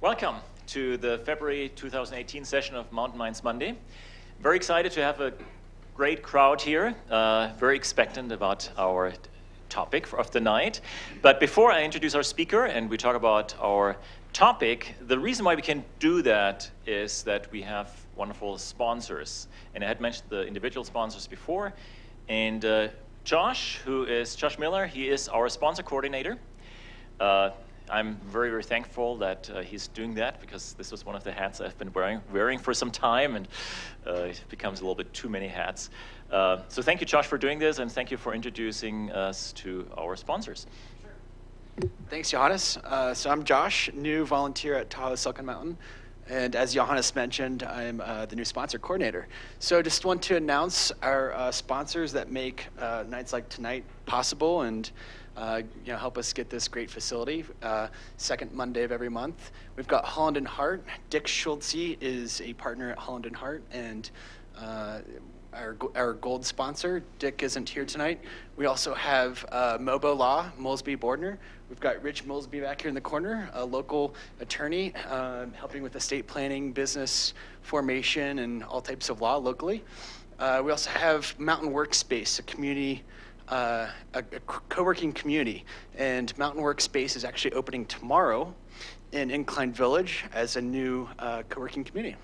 Welcome to the February 2018 session of Mountain Minds Monday. Very excited to have a great crowd here, very expectant about our topic of the night. But before I introduce our speaker and we talk about our topic, the reason why we can do that is that we have wonderful sponsors. And I had mentioned the individual sponsors before. And Josh Miller, he is our sponsor coordinator. I'm very, very thankful that he's doing that because this was one of the hats I've been wearing for some time, and it becomes a little bit too many hats. So thank you, Josh, for doing this, and thank you for introducing us to our sponsors. Sure. Thanks, Johannes. So I'm Josh, new volunteer at Tahoe Silicon Mountain. And as Johannes mentioned, I'm the new sponsor coordinator. So just want to announce our sponsors that make nights like tonight possible and help us get this great facility. Second Monday of every month. We've got Holland & Hart. Dick Schultze is a partner at Holland & Hart, and our gold sponsor. Dick isn't here tonight. We also have Mobo Law, Molesby Bordner. We've got Rich Molesby back here in the corner, a local attorney helping with estate planning, business formation, and all types of law locally. We also have Mountain Workspace, a community, a co-working community. And Mountain Workspace is actually opening tomorrow in Incline Village as a new co-working community.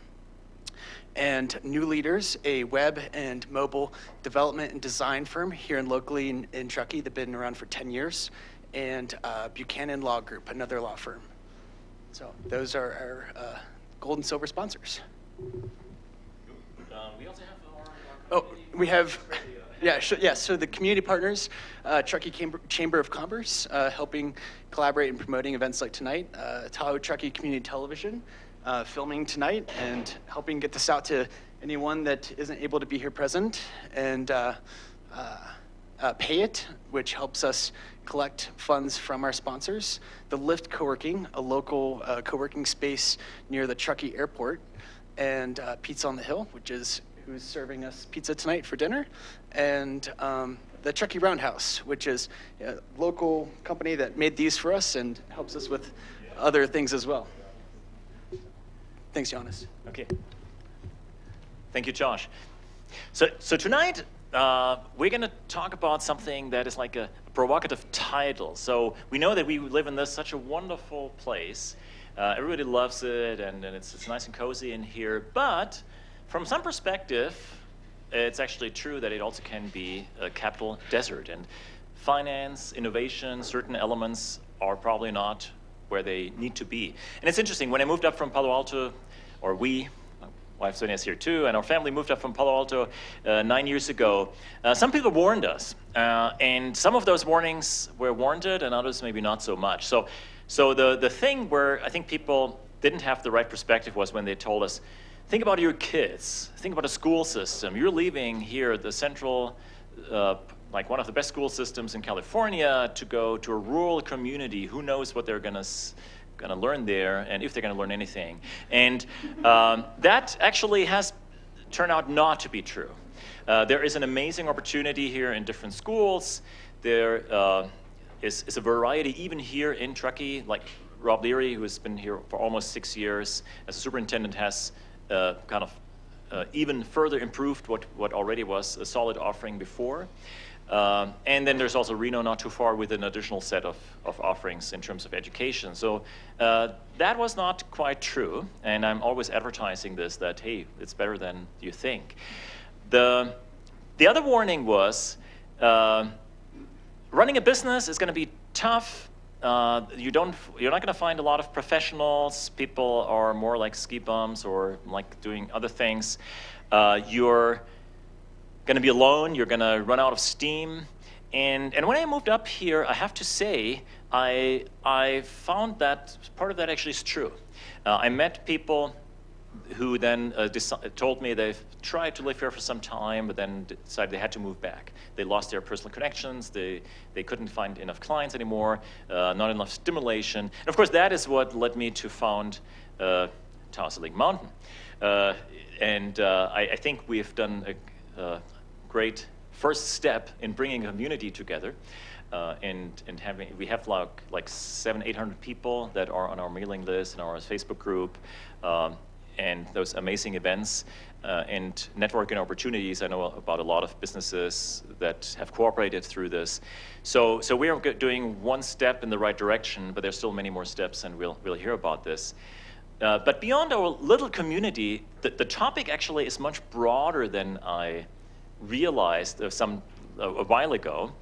And New Leaders, a web and mobile development and design firm here locally in Truckee. They've been around for 10 years. And Buchanan Law Group, another law firm. So those are our gold and silver sponsors. We also have we have, so the community partners, Truckee Chamber of Commerce, helping collaborate and promoting events like tonight, Tahoe Truckee Community Television, filming tonight and helping get this out to anyone that isn't able to be here present, and Pay It, which helps us collect funds from our sponsors. The Lift Co-working, a local co-working space near the Truckee Airport, and Pizza on the Hill, which is who's serving us pizza tonight for dinner, and the Truckee Roundhouse, which is a local company that made these for us and helps us with other things as well. Thanks, Johannes. Okay. Thank you, Josh. So tonight, we're going to talk about something that is like a provocative title. So we know that we live in such a wonderful place. Everybody loves it, and it's nice and cozy in here. But from some perspective, it's actually true that it also can be a capital desert. And finance, innovation, certain elements are probably not where they need to be. And it's interesting, when I moved up from Palo Alto, or my wife Sonia is here too, and our family moved up from Palo Alto 9 years ago, some people warned us. And some of those warnings were warranted, and others maybe not so much. So the thing where I think people didn't have the right perspective was when they told us, think about your kids, think about a school system. You're leaving here, the central, like one of the best school systems in California, to go to a rural community. Who knows what they're gonna learn there, and if they're gonna learn anything. And that actually has turned out not to be true. There is an amazing opportunity here in different schools. There is a variety even here in Truckee, like Rob Leary, who has been here for almost 6 years as a superintendent, has even further improved what already was a solid offering before. And then there's also Reno not too far with an additional set of offerings in terms of education. So that was not quite true, and I'm always advertising this, that, hey, it's better than you think. The other warning was running a business is going to be tough. You're not going to find a lot of professionals. People are more like ski bums or like doing other things. You're going to be alone. You're going to run out of steam. And when I moved up here, I have to say, I found that part of that actually is true. I met people who then told me they've tried to live here for some time, but then decided they had to move back. They lost their personal connections. They couldn't find enough clients anymore, not enough stimulation. And of course, that is what led me to found Tahoe Silicon Mountain. I think we've done a great first step in bringing a community together. we have like 700-800 people that are on our mailing list and our Facebook group, and those amazing events and networking opportunities. I know about a lot of businesses that have cooperated through this. So we are doing one step in the right direction, but there's still many more steps, and we'll hear about this. But beyond our little community, the topic actually is much broader than I realized a while ago.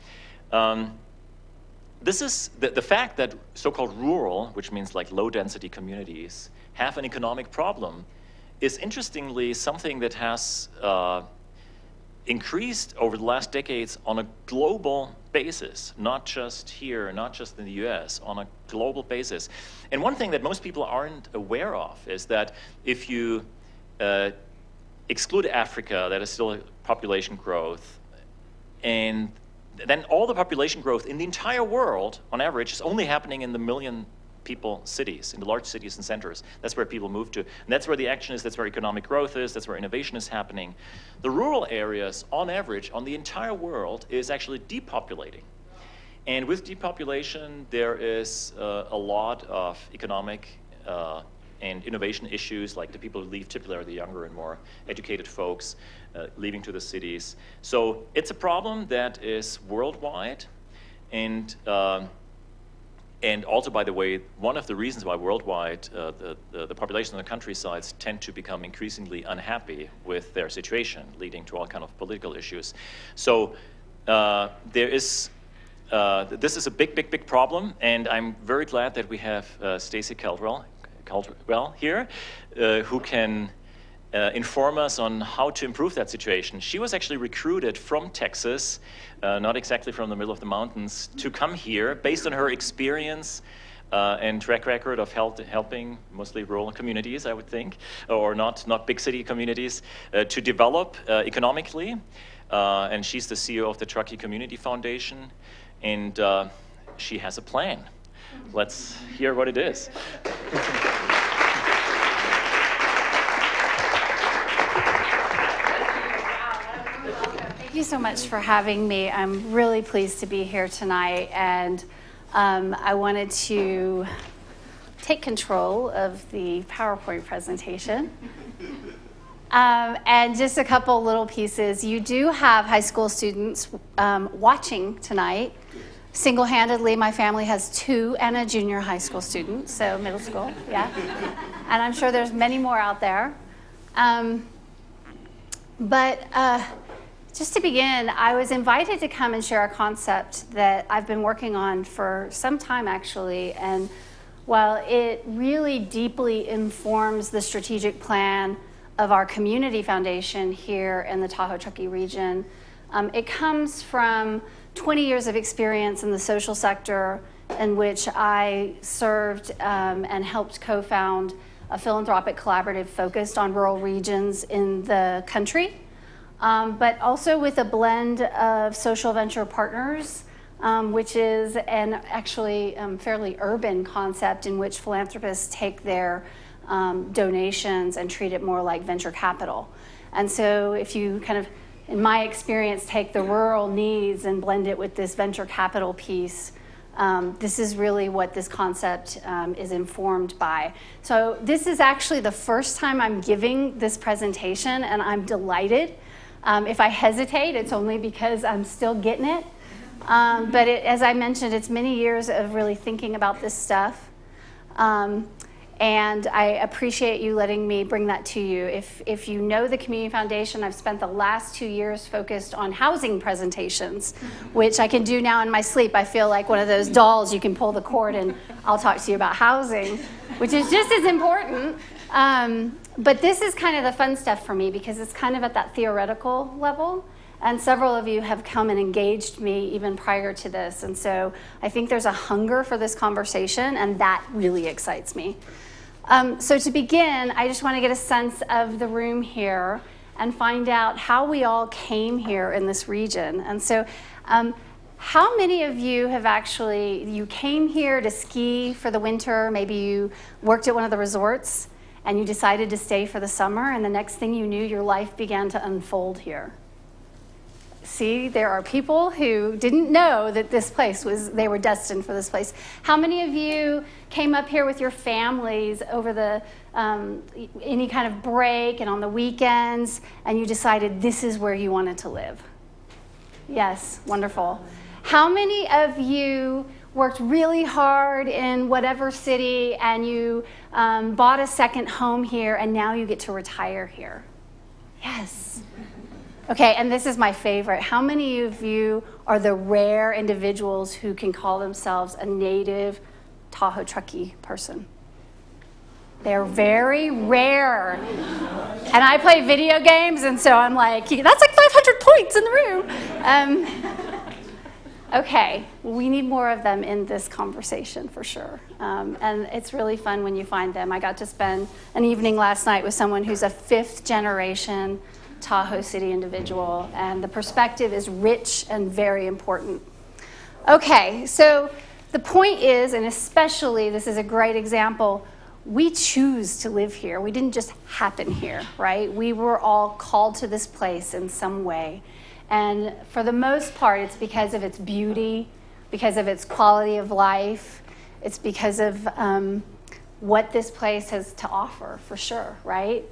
This is the fact that so-called rural, which means like low-density communities, have an economic problem is interestingly something that has increased over the last decades on a global basis, not just here, not just in the US, on a global basis. And one thing that most people aren't aware of is that if you exclude Africa, that is still population growth, and then all the population growth in the entire world, on average, is only happening in the million people cities, in the large cities and centers. That's where people move to. And that's where the action is, that's where economic growth is, that's where innovation is happening. The rural areas, on average, on the entire world, is actually depopulating. And with depopulation, there is a lot of economic and innovation issues, like the people who leave typically are the younger and more educated folks leaving to the cities. So it's a problem that is worldwide, and also, by the way, one of the reasons why worldwide the population in the countrysides tend to become increasingly unhappy with their situation, leading to all kind of political issues. So this is a big problem, and I'm very glad that we have Stacy Caldwell here, who can inform us on how to improve that situation. She was actually recruited from Texas, not exactly from the middle of the mountains, to come here based on her experience and track record of helping mostly rural communities, I would think, or not big city communities, to develop economically. And she's the CEO of the Truckee Community Foundation, and she has a plan. Let's hear what it is. Thank you so much for having me. I'm really pleased to be here tonight, and I wanted to take control of the PowerPoint presentation. And just a couple little pieces. You do have high school students watching tonight. Single-handedly, my family has 2 and a junior high school student, so middle school, yeah. And I'm sure there's many more out there. Just to begin, I was invited to come and share a concept that I've been working on for some time, actually. And while it really deeply informs the strategic plan of our community foundation here in the Tahoe Truckee region, it comes from 20 years of experience in the social sector, in which I served and helped co-found a philanthropic collaborative focused on rural regions in the country. But also with a blend of social venture partners, which is an actually fairly urban concept in which philanthropists take their donations and treat it more like venture capital. And so if you kind of, in my experience, take the rural needs and blend it with this venture capital piece, this is really what this concept is informed by. So this is actually the first time I'm giving this presentation, and I'm delighted. If I hesitate, it's only because I'm still getting it. But as I mentioned, it's many years of really thinking about this stuff. And I appreciate you letting me bring that to you. If you know the Community Foundation, I've spent the last 2 years focused on housing presentations, which I can do now in my sleep. I feel like one of those dolls. You can pull the cord and I'll talk to you about housing, which is just as important. But this is kind of the fun stuff for me because it's kind of at that theoretical level. And several of you have come and engaged me even prior to this. And so I think there's a hunger for this conversation, and that really excites me. So to begin, I just want to get a sense of the room here and find out how we all came here in this region. And so how many of you have you came here to ski for the winter? Maybe you worked at one of the resorts and you decided to stay for the summer, and the next thing you knew, your life began to unfold here. See, there are people who didn't know that this place they were destined for this place. How many of you came up here with your families over the any kind of break and on the weekends, and you decided this is where you wanted to live? Yes, wonderful. How many of you worked really hard in whatever city and you bought a second home here and now you get to retire here? Yes. Okay, and this is my favorite. How many of you are the rare individuals who can call themselves a native Tahoe Truckee person? They're very rare. And I play video games, and so I'm like, that's like 500 points in the room. Okay, we need more of them in this conversation for sure. And it's really fun when you find them. I got to spend an evening last night with someone who's a 5th generation Tahoe City individual, and the perspective is rich and very important. Okay, so the point is, and especially this is a great example, we choose to live here. We didn't just happen here, right? We were all called to this place in some way. And for the most part, it's because of its beauty, because of its quality of life. It's because of what this place has to offer, for sure, right?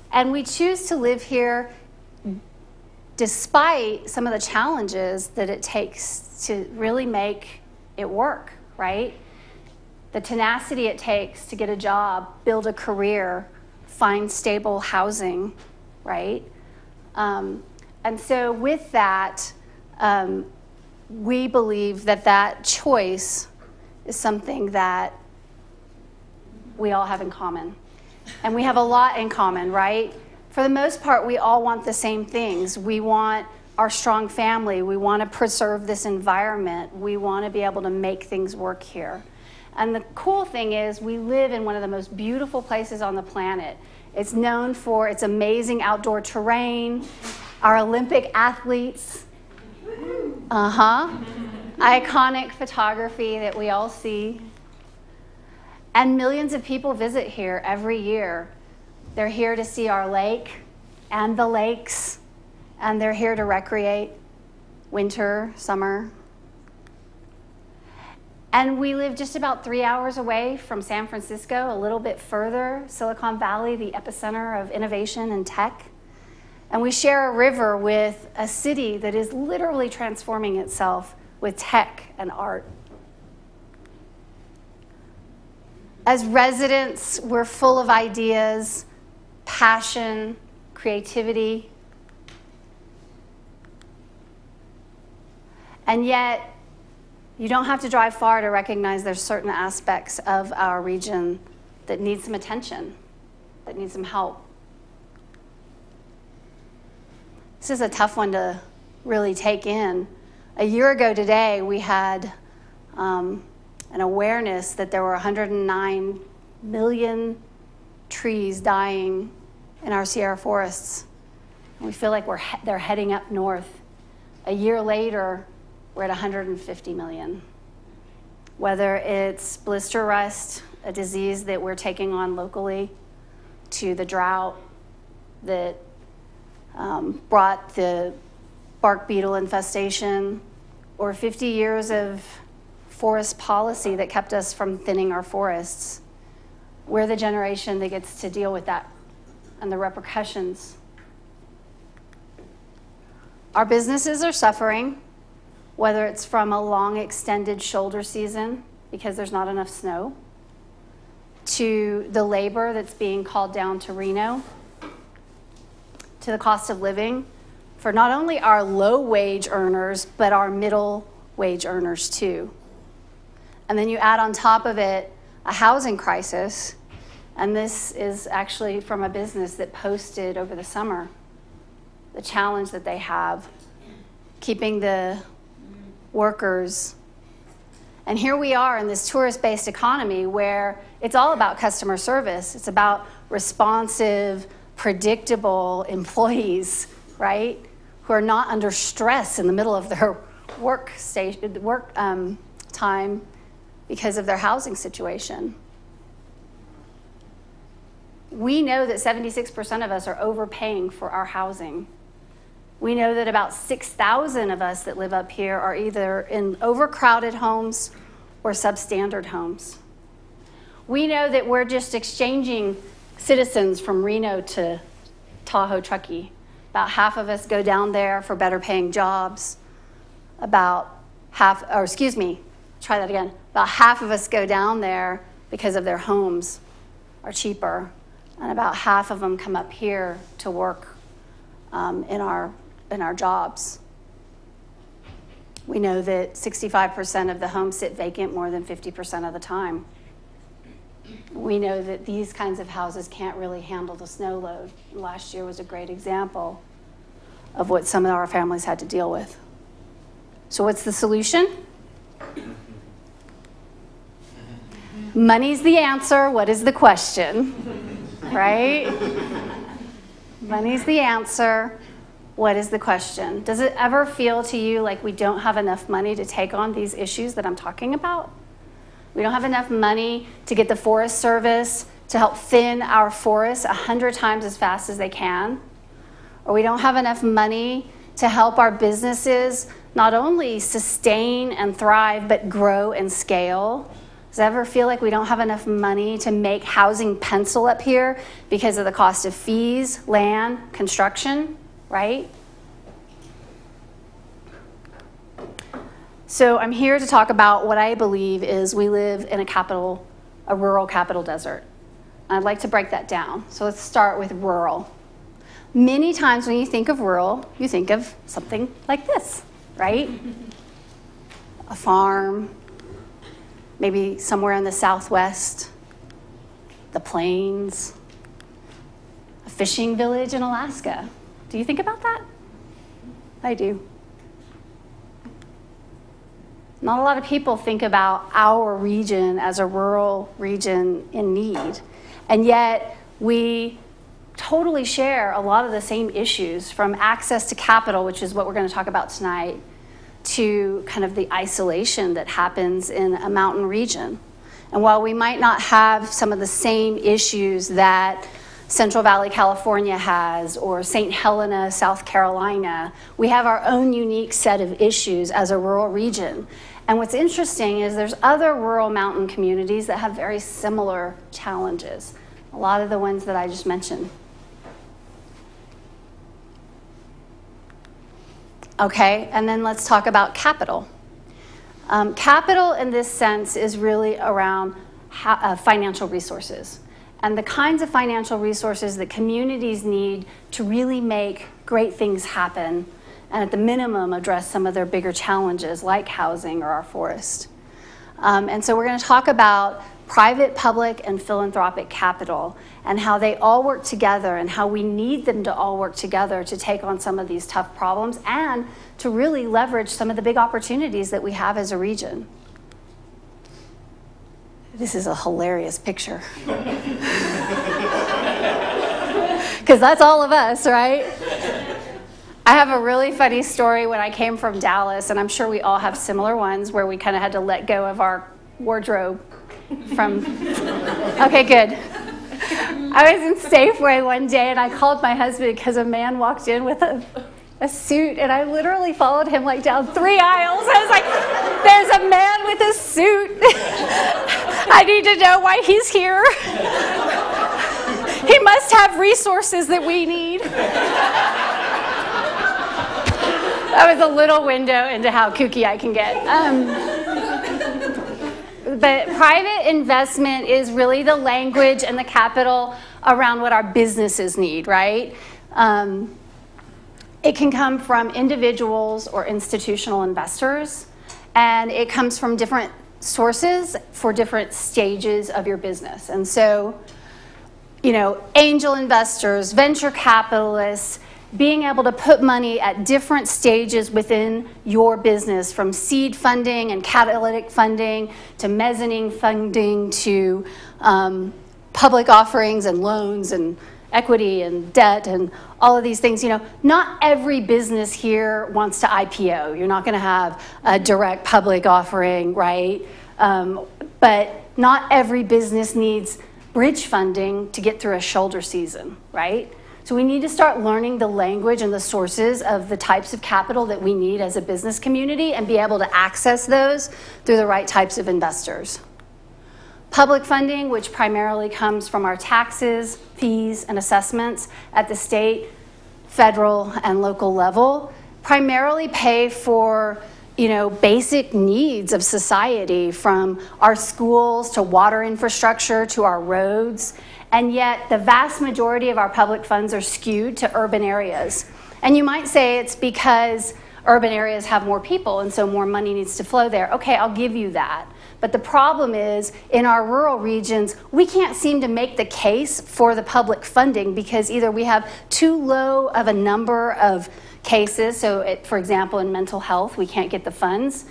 And we choose to live here despite some of the challenges that it takes to really make it work, right? The tenacity it takes to get a job, build a career, find stable housing, right? And so with that, we believe that that choice is something that we all have in common. And we have a lot in common, right? For the most part, we all want the same things. We want our strong family. We want to preserve this environment. We want to be able to make things work here. And the cool thing is we live in one of the most beautiful places on the planet. It's known for its amazing outdoor terrain, our Olympic athletes, iconic photography that we all see. And millions of people visit here every year. They're here to see our lake and the lakes, and they're here to recreate winter, summer. And we live just about 3 hours away from San Francisco, a little bit further, Silicon Valley, the epicenter of innovation and tech. And we share a river with a city that is literally transforming itself with tech and art. As residents, we're full of ideas, passion, creativity. And yet, you don't have to drive far to recognize there's certain aspects of our region that need some attention, that need some help. This is a tough one to really take in. A year ago today, we had an awareness that there were 109 million trees dying in our Sierra forests. And we feel like they're heading up north. A year later, we're at 150 million. Whether it's blister rust, a disease that we're taking on locally, to the drought that brought the bark beetle infestation, or 50 years of forest policy that kept us from thinning our forests. We're the generation that gets to deal with that and the repercussions. Our businesses are suffering, whether it's from a long extended shoulder season because there's not enough snow, to the labor that's being called down to Reno, to the cost of living for not only our low wage earners, but our middle wage earners too. And then you add on top of it a housing crisis, and this is actually from a business that posted over the summer the challenge that they have keeping the workers. And here we are in this tourist-based economy where it's all about customer service. It's about responsive, predictable employees, right? Who are not under stress in the middle of their work time because of their housing situation. We know that 76% of us are overpaying for our housing. We know that about 6,000 of us that live up here are either in overcrowded homes or substandard homes. We know that we're just exchanging citizens from Reno to Tahoe Truckee. About half of us go down there for better paying jobs. About half of us go down there because of their homes are cheaper. And about half of them come up here to work in our jobs. We know that 65% of the homes sit vacant more than 50% of the time. We know that these kinds of houses can't really handle the snow load. Last year was a great example of what some of our families had to deal with. So what's the solution? Money's the answer. What is the question? Right? Money's the answer. What is the question? Does it ever feel to you like we don't have enough money to take on these issues that I'm talking about? We don't have enough money to get the Forest Service to help thin our forests 100 times as fast as they can? Or we don't have enough money to help our businesses not only sustain and thrive, but grow and scale? Does it ever feel like we don't have enough money to make housing pencil up here because of the cost of fees, land, construction, right? So I'm here to talk about what I believe is we live in a rural capital desert. I'd like to break that down. So let's start with rural. Many times when you think of rural, you think of something like this, right? A farm, maybe somewhere in the Southwest, the plains, a fishing village in Alaska. Do you think about that? I do. Not a lot of people think about our region as a rural region in need. And yet we totally share a lot of the same issues, from access to capital, which is what we're going to talk about tonight, to kind of the isolation that happens in a mountain region. And while we might not have some of the same issues that Central Valley, California has, or St. Helena, South Carolina, we have our own unique set of issues as a rural region. And what's interesting is there's other rural mountain communities that have very similar challenges. A lot of the ones that I just mentioned. Okay, and then let's talk about capital. Capital in this sense is really around financial resources, and the kinds of financial resources that communities need to really make great things happen, and at the minimum address some of their bigger challenges like housing or our forest. And so we're going to talk about private, public, and philanthropic capital, and how they all work together, and how we need them to all work together to take on some of these tough problems and to really leverage some of the big opportunities that we have as a region. This is a hilarious picture. Because that's all of us, right? I have a really funny story when I came from Dallas, and I'm sure we all have similar ones where we kind of had to let go of our wardrobe from, okay, good. I was in Safeway one day and I called my husband because a man walked in with a suit, and I literally followed him like down 3 aisles. I was like, there's a man with a suit. I need to know why he's here. He must have resources that we need. That was a little window into how kooky I can get. But private investment is really the language and the capital around what our businesses need, right? It can come from individuals or institutional investors, and it comes from different sources for different stages of your business. And so, you know, angel investors, venture capitalists, being able to put money at different stages within your business, from seed funding and catalytic funding to mezzanine funding to public offerings and loans and equity and debt and all of these things. You know, not every business here wants to IPO. You're not going to have a direct public offering, right? But not every business needs bridge funding to get through a shoulder season, right? So we need to start learning the language and the sources of the types of capital that we need as a business community and be able to access those through the right types of investors. Public funding, which primarily comes from our taxes, fees, and assessments at the state, federal, and local level, primarily pay for basic needs of society, from our schools to water infrastructure to our roads. And yet the vast majority of our public funds are skewed to urban areas. And you might say it's because urban areas have more people and so more money needs to flow there. Okay, I'll give you that. But the problem is, in our rural regions, we can't seem to make the case for the public funding because either we have too low of a number of cases. So for example, in mental health, we can't get the funds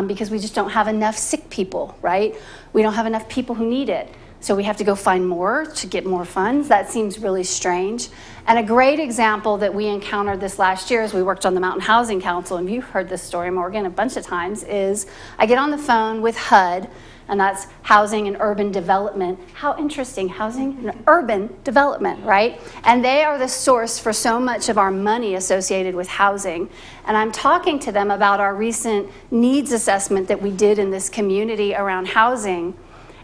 because we just don't have enough sick people, right? We don't have enough people who need it. So we have to go find more to get more funds. That seems really strange. And a great example that we encountered this last year as we worked on the Mountain Housing Council, and you've heard this story, Morgan, a bunch of times, is I get on the phone with HUD, and that's Housing and Urban Development. How interesting, Housing and Urban Development, right? And they are the source for so much of our money associated with housing. And I'm talking to them about our recent needs assessment that we did in this community around housing.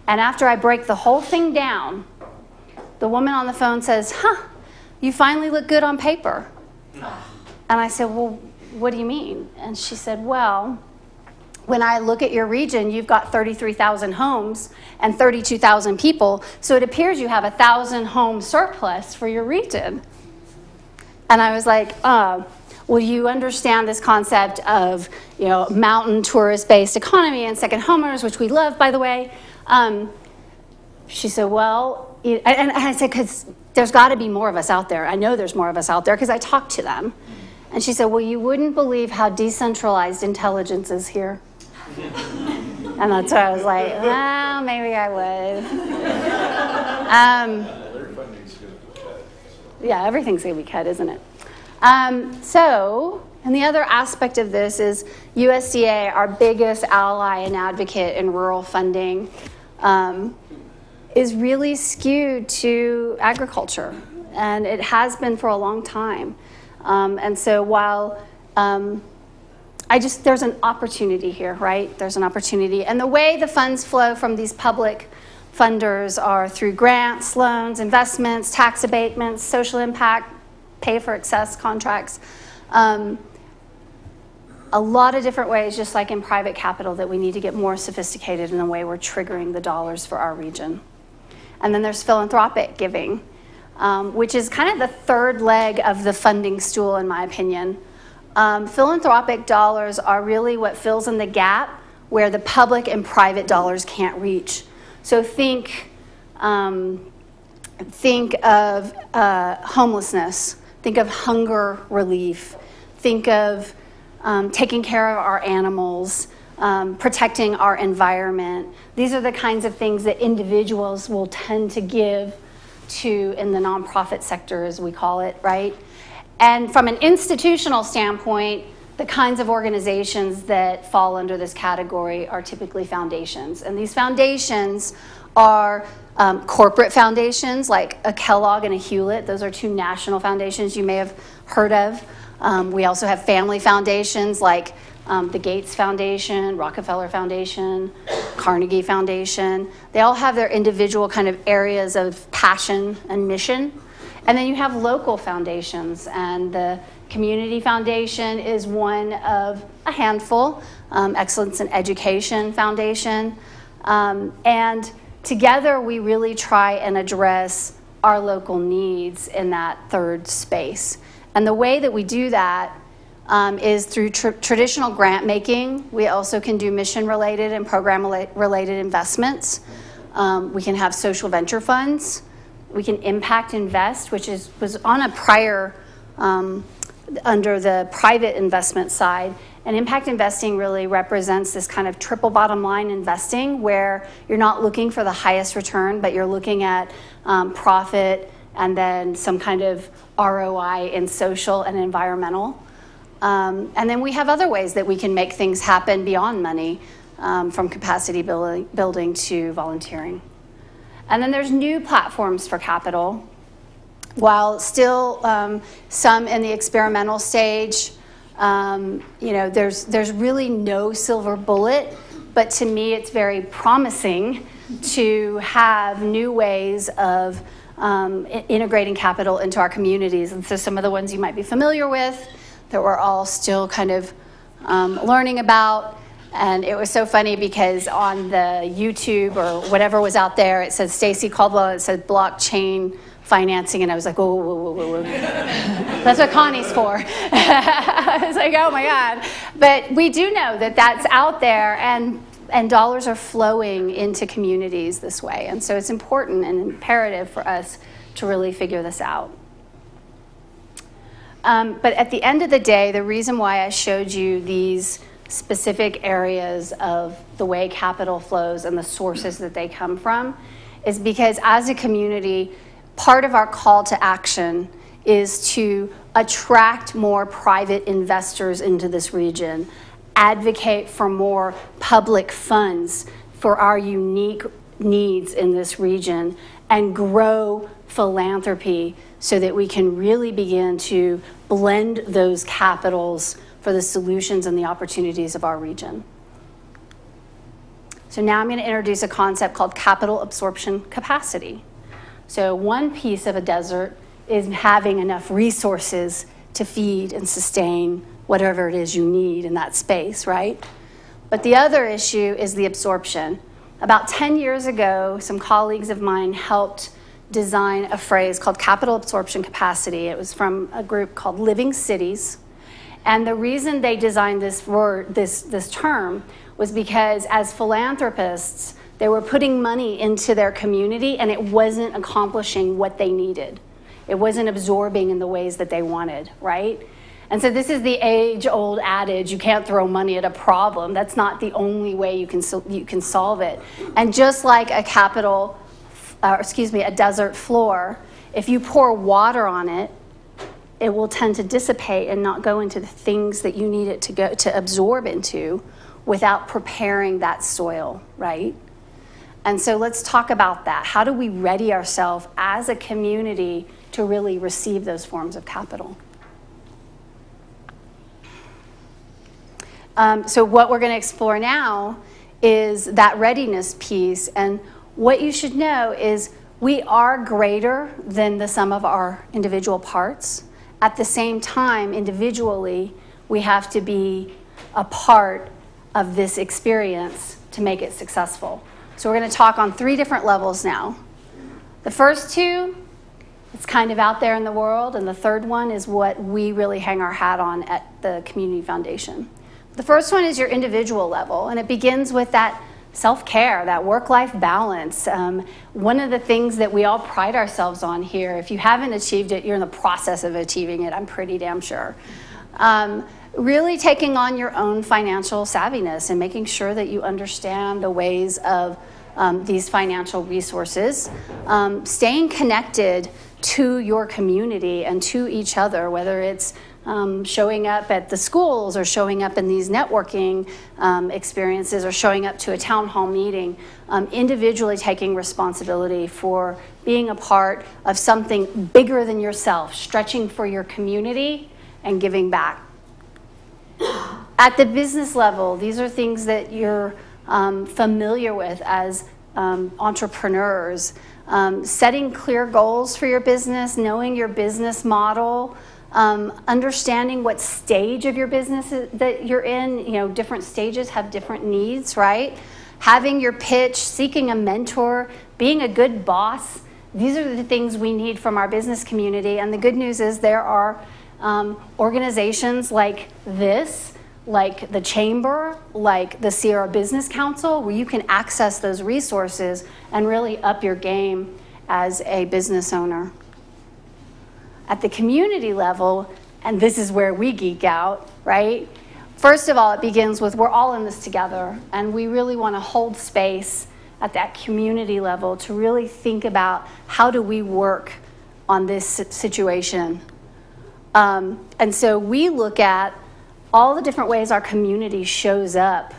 And after I break the whole thing down, the woman on the phone says, you finally look good on paper. And I said, well, what do you mean? And she said, well, when I look at your region, you've got 33,000 homes and 32,000 people, so it appears you have 1,000 home surplus for your region. And I was like, well, you understand this concept of mountain tourist-based economy and second homeowners, which we love, by the way. She said, well, and I said, because there's got to be more of us out there. I know there's more of us out there because I talked to them. And she said, well, you wouldn't believe how decentralized intelligence is here. And that's why I was like, well, maybe I would. Yeah, everything's going to be cut, isn't it? And the other aspect of this is USDA, our biggest ally and advocate in rural funding, is really skewed to agriculture. And it has been for a long time. And so while there's an opportunity here, right? There's an opportunity. And the way the funds flow from these public funders are through grants, loans, investments, tax abatements, social impact, pay for excess contracts. A lot of different ways, just like in private capital, that we need to get more sophisticated in the way we're triggering the dollars for our region. And then there's philanthropic giving, which is kind of the third leg of the funding stool, in my opinion. Philanthropic dollars are really what fills in the gap where the public and private dollars can't reach. So think of homelessness, think of hunger relief, think of taking care of our animals, protecting our environment. These are the kinds of things that individuals will tend to give to in the nonprofit sector, as we call it, right? And from an institutional standpoint, the kinds of organizations that fall under this category are typically foundations. And these foundations are corporate foundations like a Kellogg and a Hewlett. Those are two national foundations you may have heard of. We also have family foundations like the Gates Foundation, Rockefeller Foundation, Carnegie Foundation. They all have their individual kind of areas of passion and mission. And then you have local foundations, and the Community Foundation is one of a handful, Excellence in Education Foundation. And together we really try and address our local needs in that third space. And the way that we do that is through traditional grant making. We also can do mission-related and program-related investments. We can have social venture funds. We can impact invest, which was on a prior, under the private investment side. And impact investing really represents this kind of triple bottom line investing where you're not looking for the highest return, but you're looking at profit and then some kind of ROI in social and environmental. And then we have other ways that we can make things happen beyond money, from capacity building to volunteering. And then there's new platforms for capital. while still some in the experimental stage, you know, there's really no silver bullet, but to me it's very promising to have new ways of integrating capital into our communities. And so some of the ones you might be familiar with that we're all still kind of learning about. And it was so funny because on the YouTube or whatever was out there, it said Stacy Caldwell, it said blockchain financing, and I was like, whoa, whoa, whoa, whoa, whoa. That's what Connie's for. I was like, oh my God. But we do know that that's out there, and dollars are flowing into communities this way. And so it's important and imperative for us to really figure this out. But at the end of the day, the reason why I showed you these specific areas of the way capital flows and the sources that they come from is because as a community, part of our call to action is to attract more private investors into this region, advocate for more public funds for our unique needs in this region, and grow philanthropy so that we can really begin to blend those capitals for the solutions and the opportunities of our region. So now I'm going to introduce a concept called capital absorption capacity. So one piece of a desert is having enough resources to feed and sustain whatever it is you need in that space, right? But the other issue is the absorption. About 10 years ago, some colleagues of mine helped design a phrase called capital absorption capacity. It was from a group called Living Cities. And the reason they designed this word, this term, was because as philanthropists, they were putting money into their community and it wasn't accomplishing what they needed. It wasn't absorbing in the ways that they wanted, right? And so this is the age-old adage, you can't throw money at a problem. That's not the only way you can solve it. And just like a a desert floor, if you pour water on it, it will tend to dissipate and not go into the things that you need it to absorb into without preparing that soil, right? And so let's talk about that. How do we ready ourselves as a community to really receive those forms of capital? So what we're going to explore now is that readiness piece. And what you should know is we are greater than the sum of our individual parts. At the same time, individually, we have to be a part of this experience to make it successful. So we're going to talk on 3 different levels now. The first 2, it's kind of out there in the world, and the third one is what we really hang our hat on at the Community Foundation. The first one is your individual level, and it begins with that self-care, that work-life balance. One of the things that we all pride ourselves on here, if you haven't achieved it, you're in the process of achieving it, I'm pretty damn sure. Really taking on your own financial savviness and making sure that you understand the ways of these financial resources. Staying connected to your community and to each other, whether it's showing up at the schools or showing up in these networking experiences or showing up to a town hall meeting, individually taking responsibility for being a part of something bigger than yourself, stretching for your community and giving back. At the business level, these are things that you're familiar with as entrepreneurs. Setting clear goals for your business, knowing your business model, understanding what stage of your business that you're in. You know, different stages have different needs, right? Having your pitch, seeking a mentor, being a good boss. These are the things we need from our business community. And the good news is there are organizations like this, like the Chamber, like the Sierra Business Council, where you can access those resources and really up your game as a business owner. At the community level, and this is where we geek out, right? First of all, it begins with we're all in this together, and we really want to hold space at that community level to really think about how do we work on this situation. And so we look at all the different ways our community shows up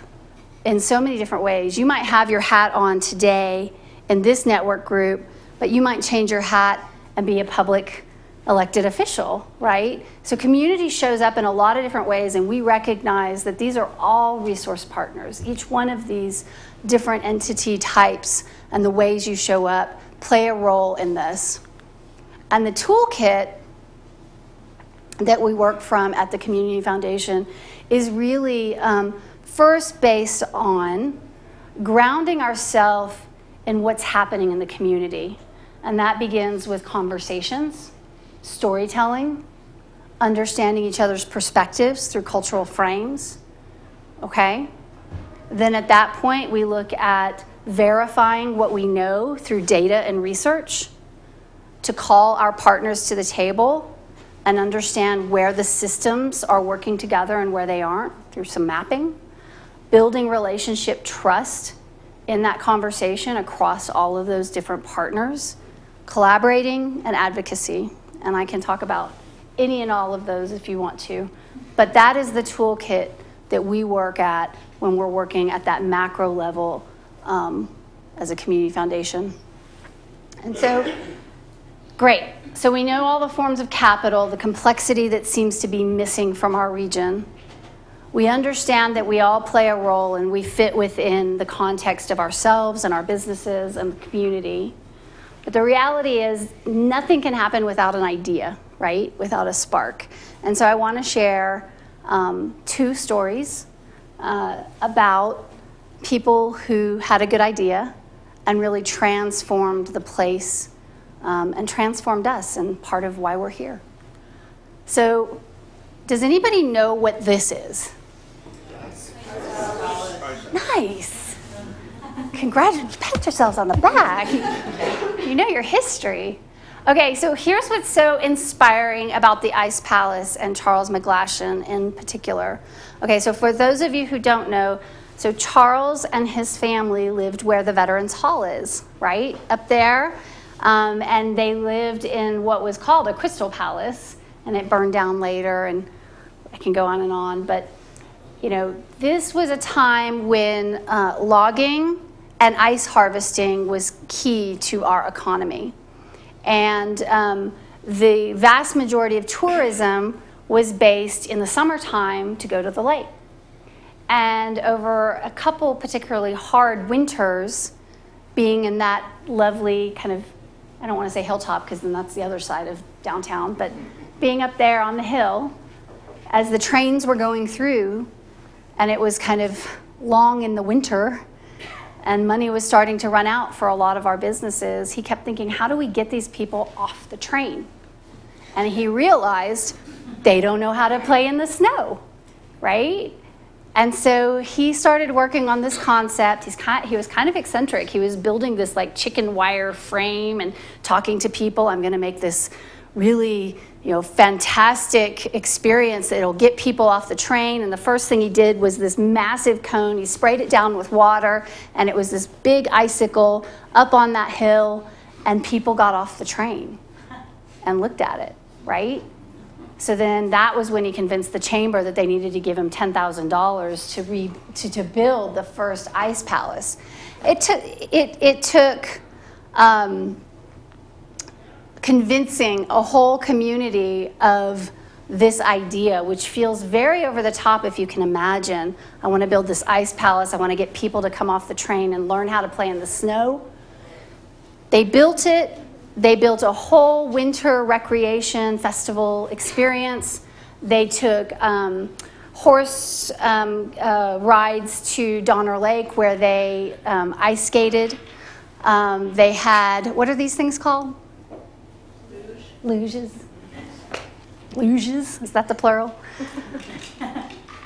in so many different ways. You might have your hat on today in this network group, but you might change your hat and be a public elected official, right? So community shows up in a lot of different ways, and we recognize that these are all resource partners. Each one of these different entity types and the ways you show up play a role in this. And the toolkit that we work from at the Community Foundation is really first based on grounding ourselves in what's happening in the community. And that begins with conversations, storytelling, understanding each other's perspectives through cultural frames, okay? Then at that point, we look at verifying what we know through data and research to call our partners to the table and understand where the systems are working together and where they aren't through some mapping, building relationship trust in that conversation across all of those different partners, collaborating, and advocacy. And I can talk about any and all of those if you want to. But that is the toolkit that we work at when we're working at that macro level as a community foundation. And so, great. So we know all the forms of capital, the complexity that seems to be missing from our region. We understand that we all play a role and we fit within the context of ourselves and our businesses and the community. But the reality is nothing can happen without an idea, right? Without a spark. And so I want to share 2 stories about people who had a good idea and really transformed the place and transformed us, and part of why we're here. So does anybody know what this is? Nice. Congratulations. Pat yourselves on the back. You know your history. Okay, so here's what's so inspiring about the Ice Palace and Charles McGlashan in particular. Okay, so for those of you who don't know, so Charles and his family lived where the Veterans Hall is, right? Up there. And they lived in what was called a Crystal Palace, and it burned down later, and I can go on, but you know, this was a time when logging and ice harvesting was key to our economy. And the vast majority of tourism was based in the summertime to go to the lake. And over a couple particularly hard winters, being in that lovely kind of, I don't want to say hilltop because then that's the other side of downtown, but being up there on the hill, as the trains were going through, and it was kind of long in the winter, and money was starting to run out for a lot of our businesses, he kept thinking, how do we get these people off the train? And he realized they don't know how to play in the snow, right? And so he started working on this concept. He was kind of eccentric. He was building this like chicken wire frame and talking to people. I'm going to make this really, fantastic experience that'll get people off the train. And the first thing he did was this massive cone. He sprayed it down with water, and it was this big icicle up on that hill, and people got off the train and looked at it, right? So then that was when he convinced the chamber that they needed to give him $10,000 to build the first ice palace. It took convincing a whole community of this idea, which feels very over the top if you can imagine. I want to build this ice palace. I want to get people to come off the train and learn how to play in the snow. They built it. They built a whole winter recreation festival experience. They took horse rides to Donner Lake where they ice skated. They had, what are these things called? Luges. Luges, is that the plural?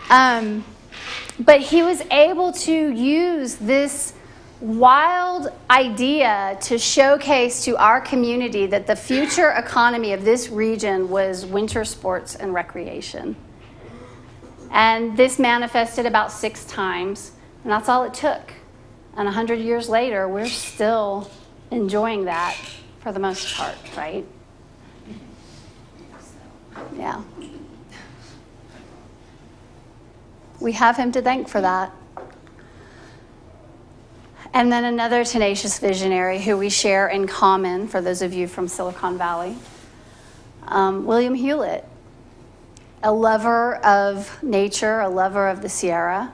But he was able to use this wild idea to showcase to our community that the future economy of this region was winter sports and recreation. And this manifested about 6 times, and that's all it took. And 100 years later, we're still enjoying that for the most part, right? Yeah. We have him to thank for that. And then another tenacious visionary who we share in common, for those of you from Silicon Valley, William Hewlett, a lover of nature, a lover of the Sierra,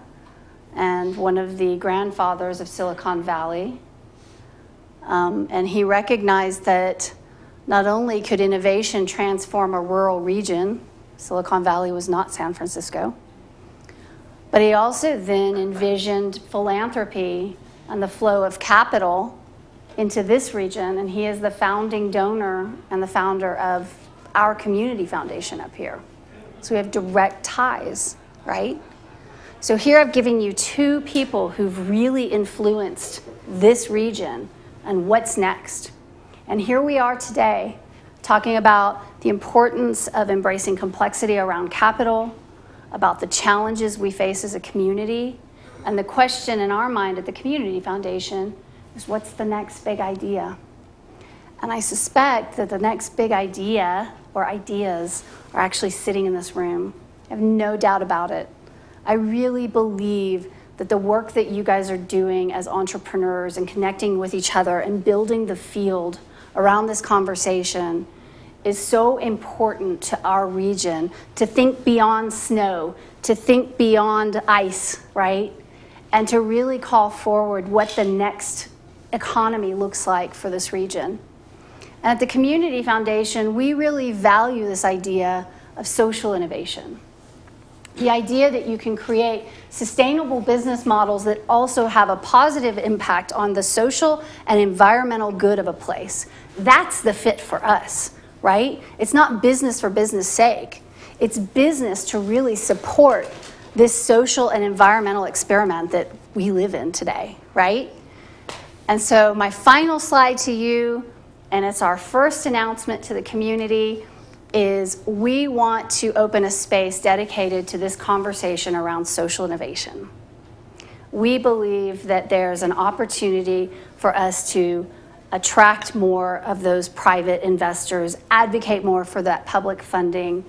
and one of the grandfathers of Silicon Valley. And he recognized that not only could innovation transform a rural region, Silicon Valley was not San Francisco, but he also then envisioned philanthropy and the flow of capital into this region, and he is the founding donor and the founder of our community foundation up here. So we have direct ties, right? So here I've given you two people who've really influenced this region and what's next. And here we are today talking about the importance of embracing complexity around capital, about the challenges we face as a community, and the question in our mind at the Community Foundation is, what's the next big idea? And I suspect that the next big idea or ideas are actually sitting in this room. I have no doubt about it. I really believe that the work that you guys are doing as entrepreneurs and connecting with each other and building the field around this conversation is so important to our region, to think beyond snow, to think beyond ice, right? And to really call forward what the next economy looks like for this region. And at the Community Foundation, we really value this idea of social innovation. The idea that you can create sustainable business models that also have a positive impact on the social and environmental good of a place. That's the fit for us, right? It's not business for business sake. It's business to really support this social and environmental experiment that we live in today, right? And so my final slide to you, and it's our first announcement to the community, is we want to open a space dedicated to this conversation around social innovation. We believe that there's an opportunity for us to attract more of those private investors, advocate more for that public funding,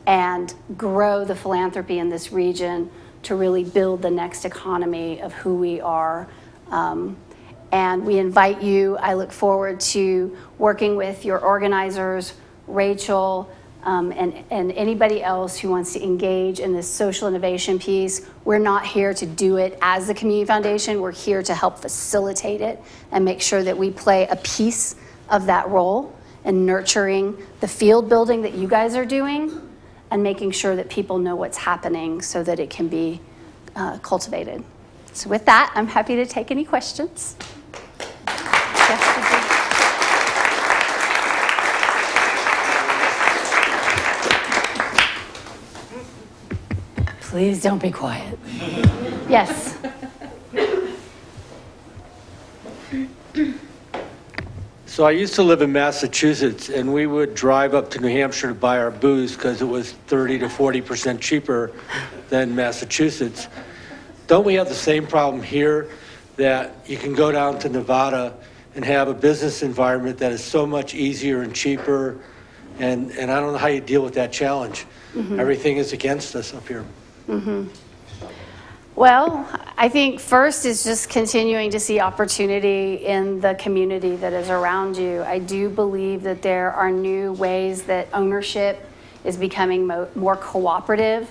and grow the philanthropy in this region to really build the next economy of who we are. And we invite you, I look forward to working with your organizers, Rachel, and anybody else who wants to engage in this social innovation piece. We're not here to do it as the Community Foundation. We're here to help facilitate it and make sure that we play a piece of that role in nurturing the field building that you guys are doing and making sure that people know what's happening so that it can be cultivated. So with that, I'm happy to take any questions. Please don't be quiet. Yes. So I used to live in Massachusetts, and we would drive up to New Hampshire to buy our booze because it was 30 to 40% cheaper than Massachusetts. Don't we have the same problem here, that you can go down to Nevada and have a business environment that is so much easier and cheaper, and I don't know how you deal with that challenge. Mm-hmm. Everything is against us up here. Mm-hmm. Well, I think first is just continuing to see opportunity in the community that is around you. I do believe that there are new ways that ownership is becoming more cooperative.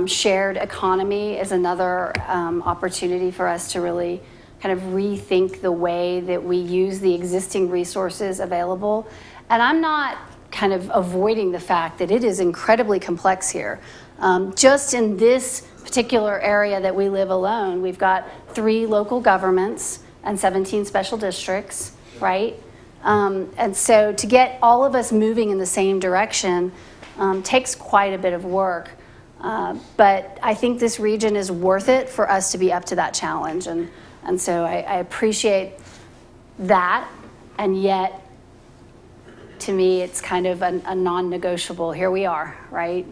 Shared economy is another opportunity for us to really kind of rethink the way that we use the existing resources available. And I'm not kind of avoiding the fact that it is incredibly complex here. Just in this particular area that we live alone, we've got 3 local governments and 17 special districts, right? And so to get all of us moving in the same direction takes quite a bit of work. But I think this region is worth it for us to be up to that challenge. And so I appreciate that, and yet to me it's kind of a non-negotiable. Here we are, right?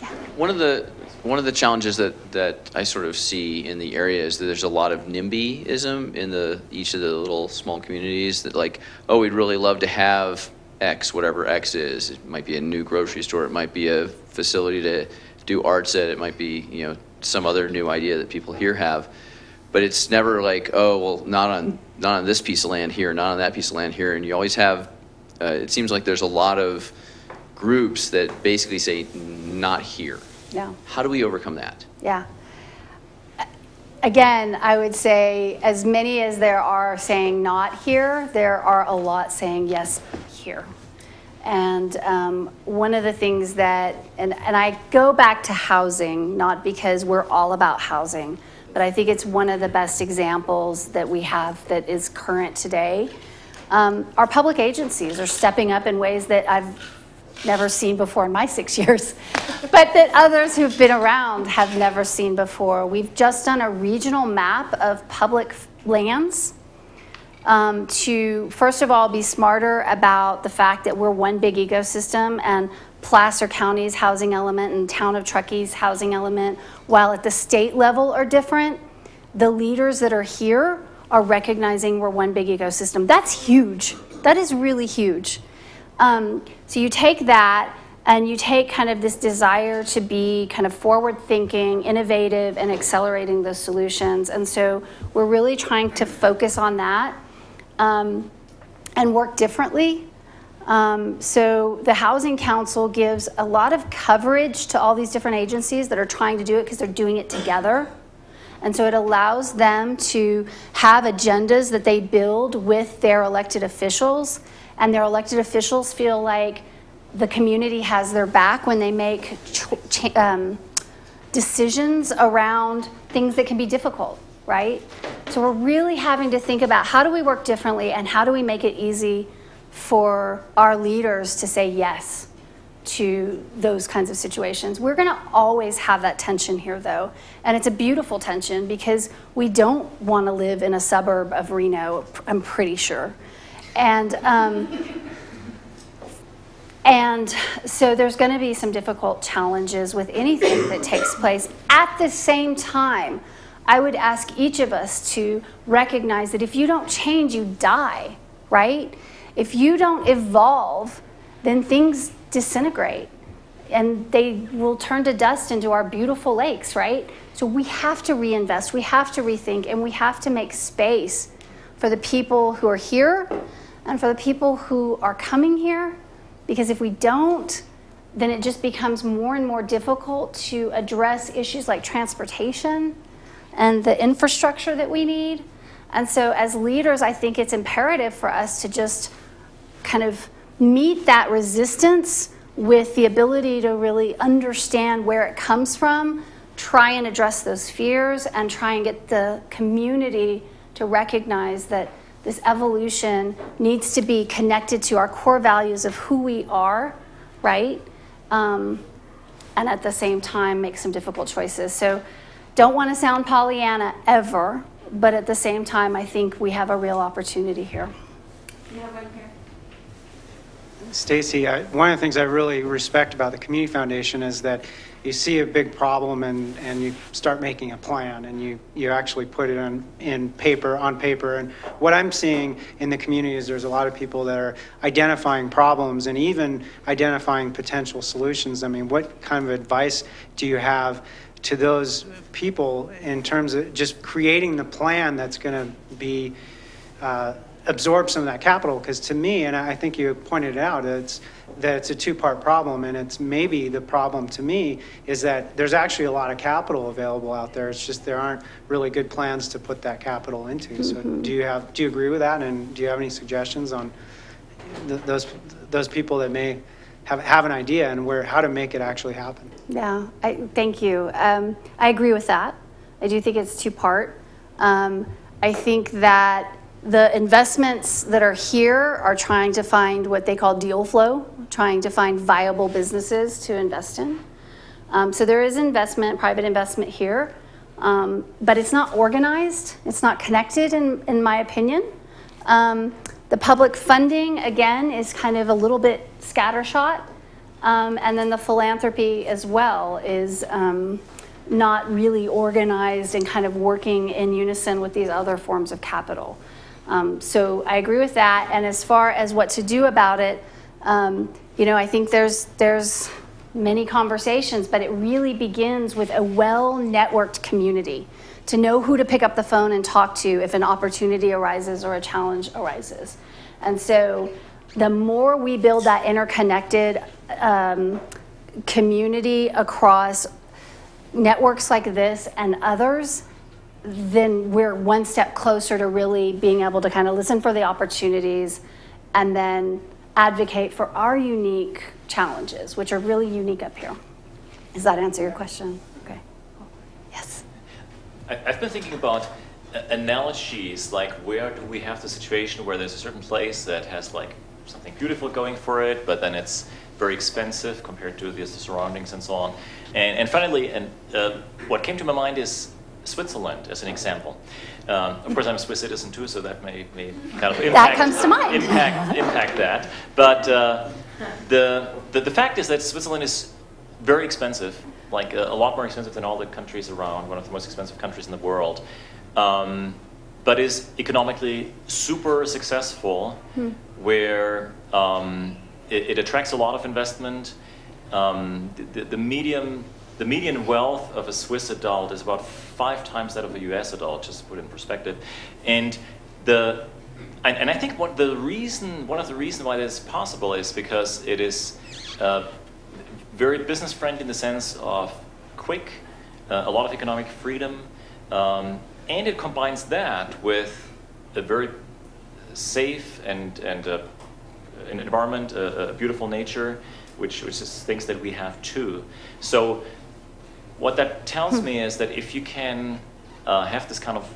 Yeah. One of the challenges that I sort of see in the area is that there's a lot of NIMBYism in each of the little small communities, that like, oh, we'd really love to have X, whatever X is. It might be a new grocery store, it might be a facility to do arts at, it might be, you know, some other new idea that people here have. but it's never like, oh, well, not on this piece of land here, not on that piece of land here. And you always have, it seems like there's a lot of groups that basically say, not here. Yeah. How do we overcome that? Yeah. Again, I would say as many as there are saying not here, there are a lot saying yes here. And one of the things that, and I go back to housing, not because we're all about housing, but I think it's one of the best examples that we have that is current today. Our public agencies are stepping up in ways that I've never seen before in my 6 years, but that others who've been around have never seen before. We've just done a regional map of public lands to, first of all, be smarter about the fact that we're one big ecosystem, and Placer County's housing element and Town of Truckee's housing element, while at the state level are different, the leaders that are here are recognizing we're one big ecosystem. That's huge. That is really huge. So you take that and you take kind of this desire to be kind of forward thinking, innovative, and accelerating those solutions. And so we're really trying to focus on that and work differently. So the Housing Council gives a lot of coverage to all these different agencies that are trying to do it because they're doing it together. And so it allows them to have agendas that they build with their elected officials, and their elected officials feel like the community has their back when they make decisions around things that can be difficult, right? So we're really having to think about how do we work differently and how do we make it easy for our leaders to say yes to those kinds of situations. We're going to always have that tension here, though, and it's a beautiful tension because we don't want to live in a suburb of Reno, I'm pretty sure. And so there's going to be some difficult challenges with anything that takes place. At the same time, I would ask each of us to recognize that if you don't change, you die, right? If you don't evolve, then things disintegrate and they will turn to dust into our beautiful lakes, right? So we have to reinvest, we have to rethink, and we have to make space for the people who are here and for the people who are coming here, because if we don't, then it just becomes more and more difficult to address issues like transportation and the infrastructure that we need. And so as leaders, I think it's imperative for us to just kind of meet that resistance with the ability to really understand where it comes from, try and address those fears, and try and get the community to recognize that this evolution needs to be connected to our core values of who we are, right? And at the same time, make some difficult choices. So don't want to sound Pollyanna ever, but at the same time, I think we have a real opportunity here. You have one here. Stacy, one of the things I really respect about the Community Foundation is that you see a big problem and you start making a plan and you actually put it on paper. And what I'm seeing in the community is there's a lot of people that are identifying problems and even identifying potential solutions. I mean, what kind of advice do you have to those people in terms of just creating the plan that's going to be absorb some of that capital? Because to me, and I think you pointed it out, it's a two-part problem, and it's maybe the problem to me is that there's actually a lot of capital available out there. It's just there aren't really good plans to put that capital into. Mm-hmm. So do you agree with that, and do you have any suggestions on those people that may have an idea and how to make it actually happen? Yeah, thank you. I agree with that. I do think it's two-part. I think that the investments that are here are trying to find what they call deal flow, trying to find viable businesses to invest in. So there is investment, private investment here, but it's not organized. It's not connected, in my opinion. The public funding, again, is kind of a little bit scattershot. And then the philanthropy as well is not really organized and kind of working in unison with these other forms of capital. So I agree with that. And as far as what to do about it, I think there's many conversations, but it really begins with a well-networked community. to know who to pick up the phone and talk to if an opportunity arises or a challenge arises. And so the more we build that interconnected community across networks like this and others, then we're one step closer to really being able to kind of listen for the opportunities and then advocate for our unique challenges, which are really unique up here. Does that answer your question? Okay. Yes. I've been thinking about analogies, like where do we have the situation where there's a certain place that has like something beautiful going for it, but then it's very expensive compared to the surroundings and so on. And finally, what came to my mind is Switzerland as an example. Of course, I'm a Swiss citizen too, so that may kind of impact that comes to mind. impact that. But the fact is that Switzerland is very expensive, like a lot more expensive than all the countries around, one of the most expensive countries in the world, but is economically super successful, where it attracts a lot of investment. The median wealth of a Swiss adult is about 5 times that of a US adult, just to put it in perspective. And I think one of the reasons why this is possible is because it is very business friendly in the sense of quick, a lot of economic freedom, and it combines that with a very safe and an environment, a beautiful nature, which is things that we have too. So what that tells me is that if you can have this kind of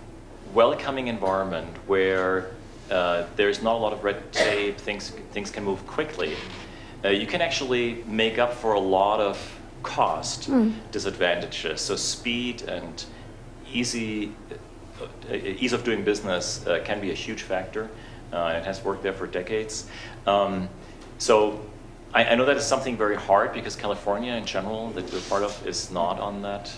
welcoming environment where there's not a lot of red tape, things can move quickly, you can actually make up for a lot of cost disadvantages. So speed and ease of doing business can be a huge factor. It has worked there for decades. So I know that is something very hard because California in general, that we're part of, is not on that,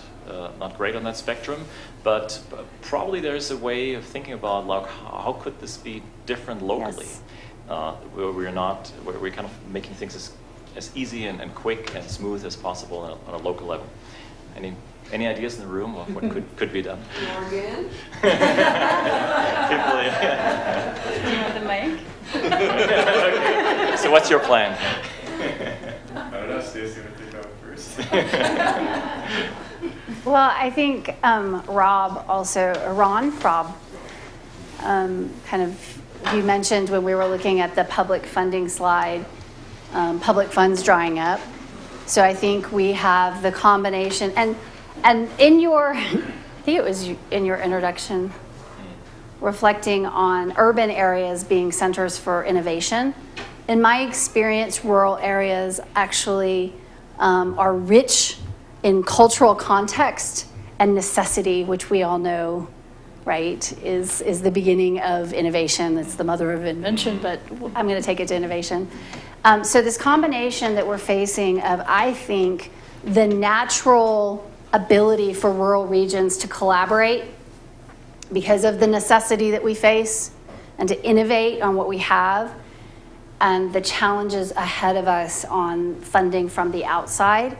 not great on that spectrum. But probably there's a way of thinking about like how could this be different locally, where we're kind of making things as easy and quick and smooth as possible on a local level. Any ideas in the room of what could be done? Morgan? People, yeah. Do you want the mic? Okay. So what's your plan? I don't know, Stacy, want to take out first? Well, I think Rob, kind of, you mentioned when we were looking at the public funding slide, public funds drying up. So I think we have the combination, and in your, I think it was in your introduction, reflecting on urban areas being centers for innovation. In my experience, rural areas actually are rich in cultural context and necessity, which we all know, right, is the beginning of innovation. It's the mother of invention, but I'm going to take it to innovation. So this combination that we're facing of, I think, the natural ability for rural regions to collaborate because of the necessity that we face and to innovate on what we have, and the challenges ahead of us on funding from the outside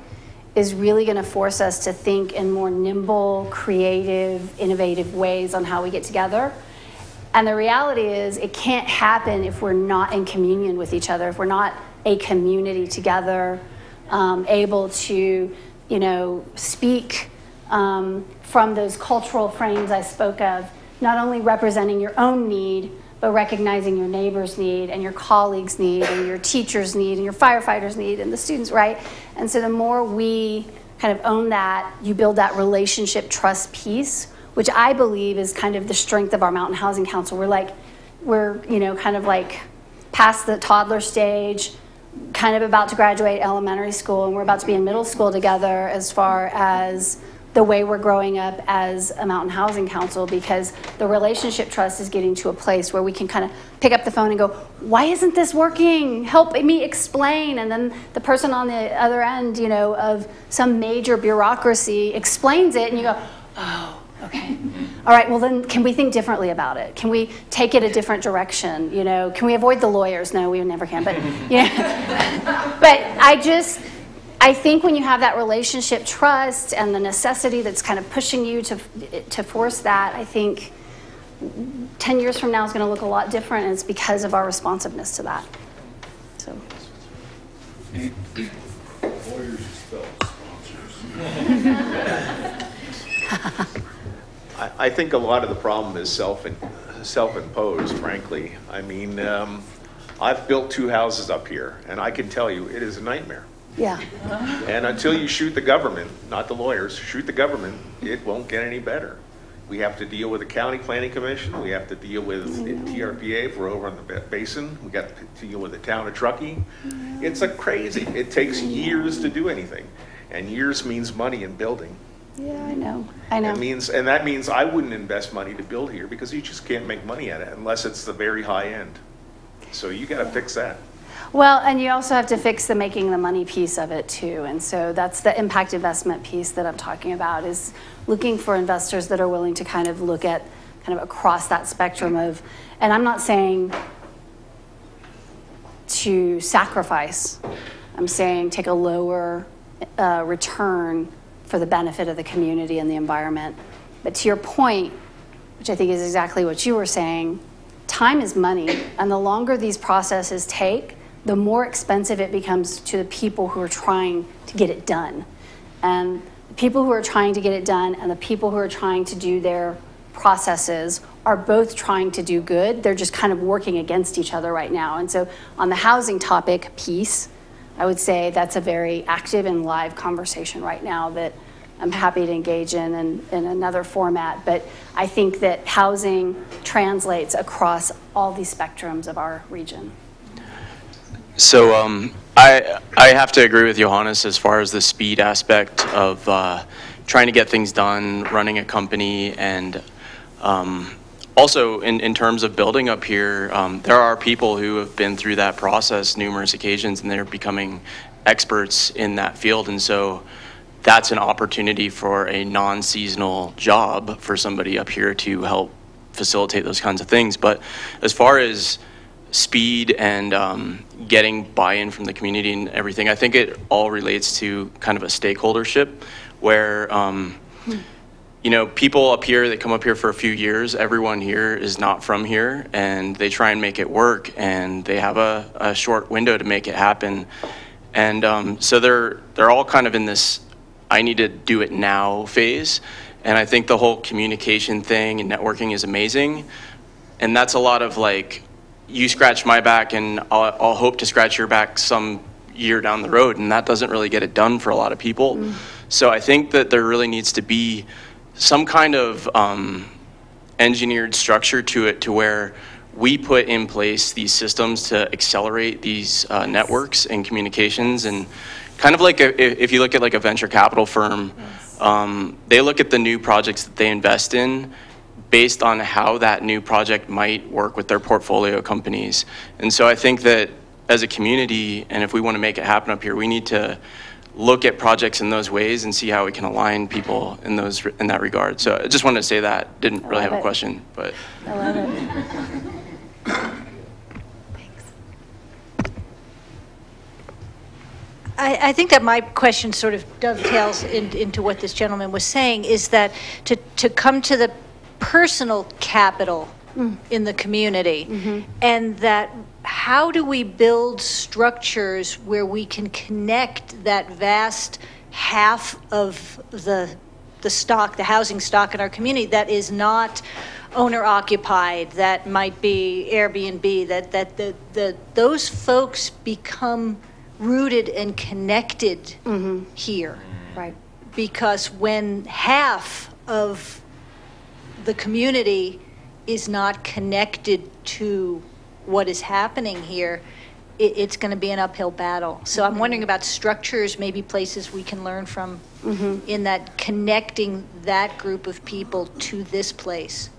is really going to force us to think in more nimble, creative, innovative ways on how we get together. And the reality is it can't happen if we're not in communion with each other, if we're not a community together, able to, speak from those cultural frames I spoke of, not only representing your own need, but recognizing your neighbor's need and your colleagues' need and your teacher's need and your firefighters' need and the students', right? And so the more we kind of own that, you build that relationship trust piece, which I believe is kind of the strength of our Mountain Housing Council. We're kind of like past the toddler stage, kind of about to graduate elementary school, and we're about to be in middle school together as far as the way we're growing up as a Mountain Housing Council, because the relationship trust is getting to a place where we can kind of pick up the phone and go, why isn't this working? Help me explain. And then the person on the other end, of some major bureaucracy explains it, and you go, oh, okay. All right, well then can we think differently about it? Can we take it a different direction? Can we avoid the lawyers? No, we never can, but but I I think when you have that relationship trust and the necessity that's kind of pushing you to force that, I think 10 years from now is going to look a lot different, and it's because of our responsiveness to that. So. Lawyers spell sponsors. I think a lot of the problem is self-imposed, frankly. I mean, I've built 2 houses up here, and I can tell you it is a nightmare. Yeah. And until you shoot the government, not the lawyers, shoot the government, it won't get any better. We have to deal with the County Planning Commission. We have to deal with TRPA if we're over on the basin. We got to deal with the town of Truckee. It's a crazy. It takes years to do anything, and years means money in building. Yeah, I know. I know. And that means I wouldn't invest money to build here because you just can't make money at it unless it's the very high end. So you got to fix that. Well, and you also have to fix the making the money piece of it too. And so that's the impact investment piece that I'm talking about, is looking for investors that are willing to kind of look at kind of across that spectrum of, and I'm not saying to sacrifice, I'm saying take a lower return for the benefit of the community and the environment. But to your point, which I think is exactly what you were saying, time is money, and the longer these processes take, the more expensive it becomes to the people who are trying to get it done. And the people who are trying to get it done and the people who are trying to do their processes are both trying to do good. They're just kind of working against each other right now. And so on the housing topic piece, I would say that's a very active and live conversation right now that I'm happy to engage in another format. But I think that housing translates across all these spectrums of our region. So I have to agree with Johannes as far as the speed aspect of trying to get things done, running a company, and also in terms of building up here, there are people who have been through that process numerous occasions, and they're becoming experts in that field. And so that's an opportunity for a non-seasonal job for somebody up here to help facilitate those kinds of things. But as far as speed and getting buy-in from the community and everything, I think it all relates to kind of a stakeholdership where you know, people up here, they come up here for a few years. Everyone here is not from here, and they try and make it work, and they have a short window to make it happen. And so they're all kind of in this I need to do it now phase. And I think the whole communication thing and networking is amazing. And that's a lot of like, you scratch my back and I'll hope to scratch your back some year down the road, and that doesn't really get it done for a lot of people. So I think that there really needs to be some kind of engineered structure to it, to where we put in place these systems to accelerate these networks and communications. And kind of like if you look at like a venture capital firm, they look at the new projects that they invest in based on how that new project might work with their portfolio companies. And so I think that as a community, and if we want to make it happen up here, we need to look at projects in those ways and see how we can align people in that regard. So I just wanted to say that. Didn't really have a question, but I love it. I think that my question sort of dovetails into what this gentleman was saying, is that to come to the personal capital in the community, and that how do we build structures where we can connect that vast half of the stock, the housing stock in our community that is not owner occupied, that might be Airbnb, that those folks become rooted and connected here. Right. Because when half of the community is not connected to what is happening here, it's going to be an uphill battle. So I'm wondering about structures, maybe places we can learn from in that connecting that group of people to this place.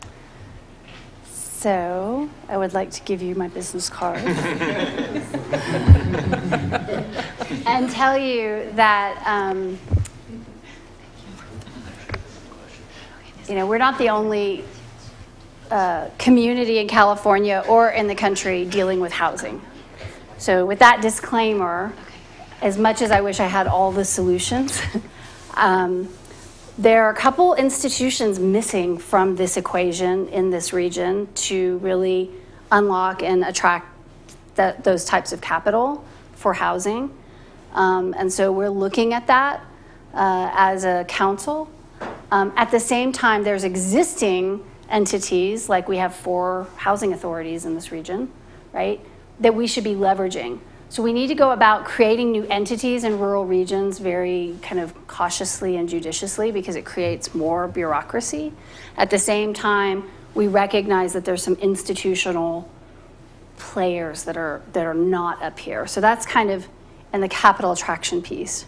So I would like to give you my business card and tell you that you know, we're not the only community in California or in the country dealing with housing. So with that disclaimer, as much as I wish I had all the solutions, there are a couple institutions missing from this equation in this region to really unlock and attract those types of capital for housing. And so we're looking at that as a council. At the same time, there's existing entities, like we have 4 housing authorities in this region, right, that we should be leveraging. So we need to go about creating new entities in rural regions very kind of cautiously and judiciously, because it creates more bureaucracy. At the same time, we recognize that there's some institutional players that are not up here. So that's kind of in the capital attraction piece.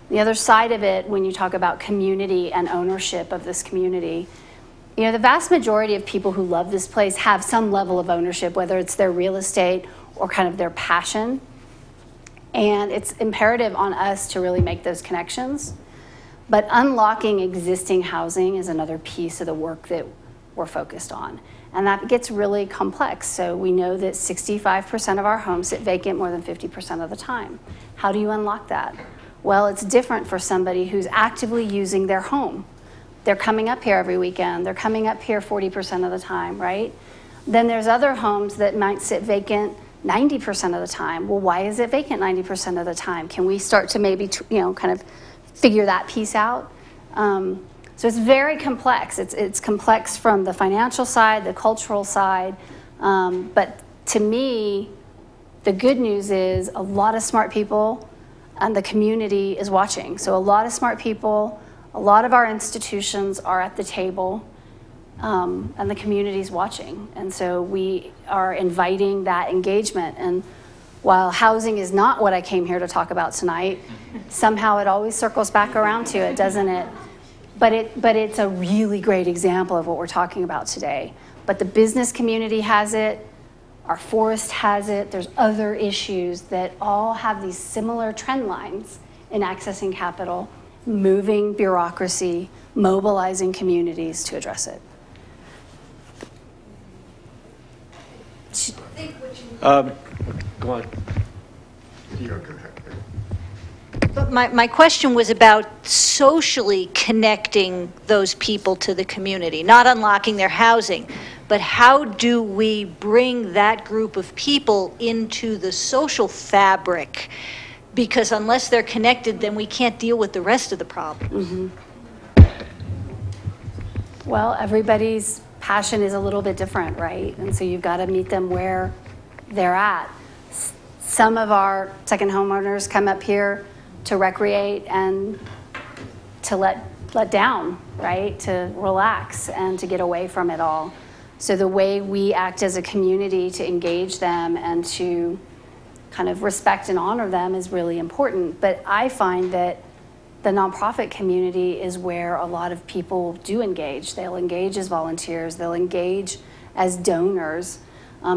The other side of it, when you talk about community and ownership of this community, you know, the vast majority of people who love this place have some level of ownership, whether it's their real estate or kind of their passion. And it's imperative on us to really make those connections. But unlocking existing housing is another piece of the work that we're focused on. And that gets really complex. So we know that 65% of our homes sit vacant more than 50% of the time. How do you unlock that? Well, it's different for somebody who's actively using their home. They're coming up here every weekend. They're coming up here 40% of the time, right? Then there's other homes that might sit vacant 90% of the time. Well, why is it vacant 90% of the time? Can we start to maybe, kind of figure that piece out? So it's very complex. It's complex from the financial side, the cultural side. But to me, the good news is a lot of smart people and the community is watching. So a lot of smart people, a lot of our institutions are at the table, and the community's watching. And so we are inviting that engagement. And while housing is not what I came here to talk about tonight, somehow it always circles back around to it, doesn't it? But it's a really great example of what we're talking about today. But the business community has it, our forest has it, there's other issues that all have these similar trend lines in accessing capital, moving bureaucracy, mobilizing communities to address it. Go on. But my question was about socially connecting those people to the community, not unlocking their housing, but how do we bring that group of people into the social fabric? Because unless they're connected, then we can't deal with the rest of the problem. Mm-hmm. Well, everybody's passion is a little bit different, right? And so you've got to meet them where they're at. Some of our second homeowners come up here to recreate and to let down, right? To relax and to get away from it all. So the way we act as a community to engage them and to kind of respect and honor them is really important. But I find that the nonprofit community is where a lot of people do engage. They'll engage as volunteers, they'll engage as donors.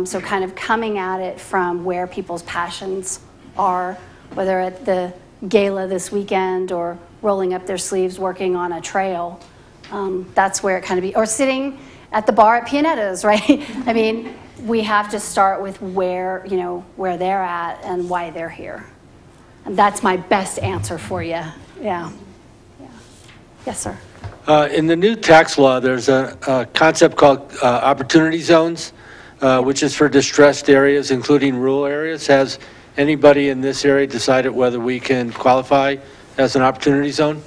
So kind of coming at it from where people's passions are, whether at the gala this weekend or rolling up their sleeves working on a trail, that's where it kind of be, or sitting at the bar at Pianetta's, right? I mean, we have to start with where they're at and why they're here. And that's my best answer for you. Yeah. Yes, sir. In the new tax law, there's a concept called opportunity zones, which is for distressed areas, including rural areas. Has anybody in this area decided whether we can qualify as an opportunity zone?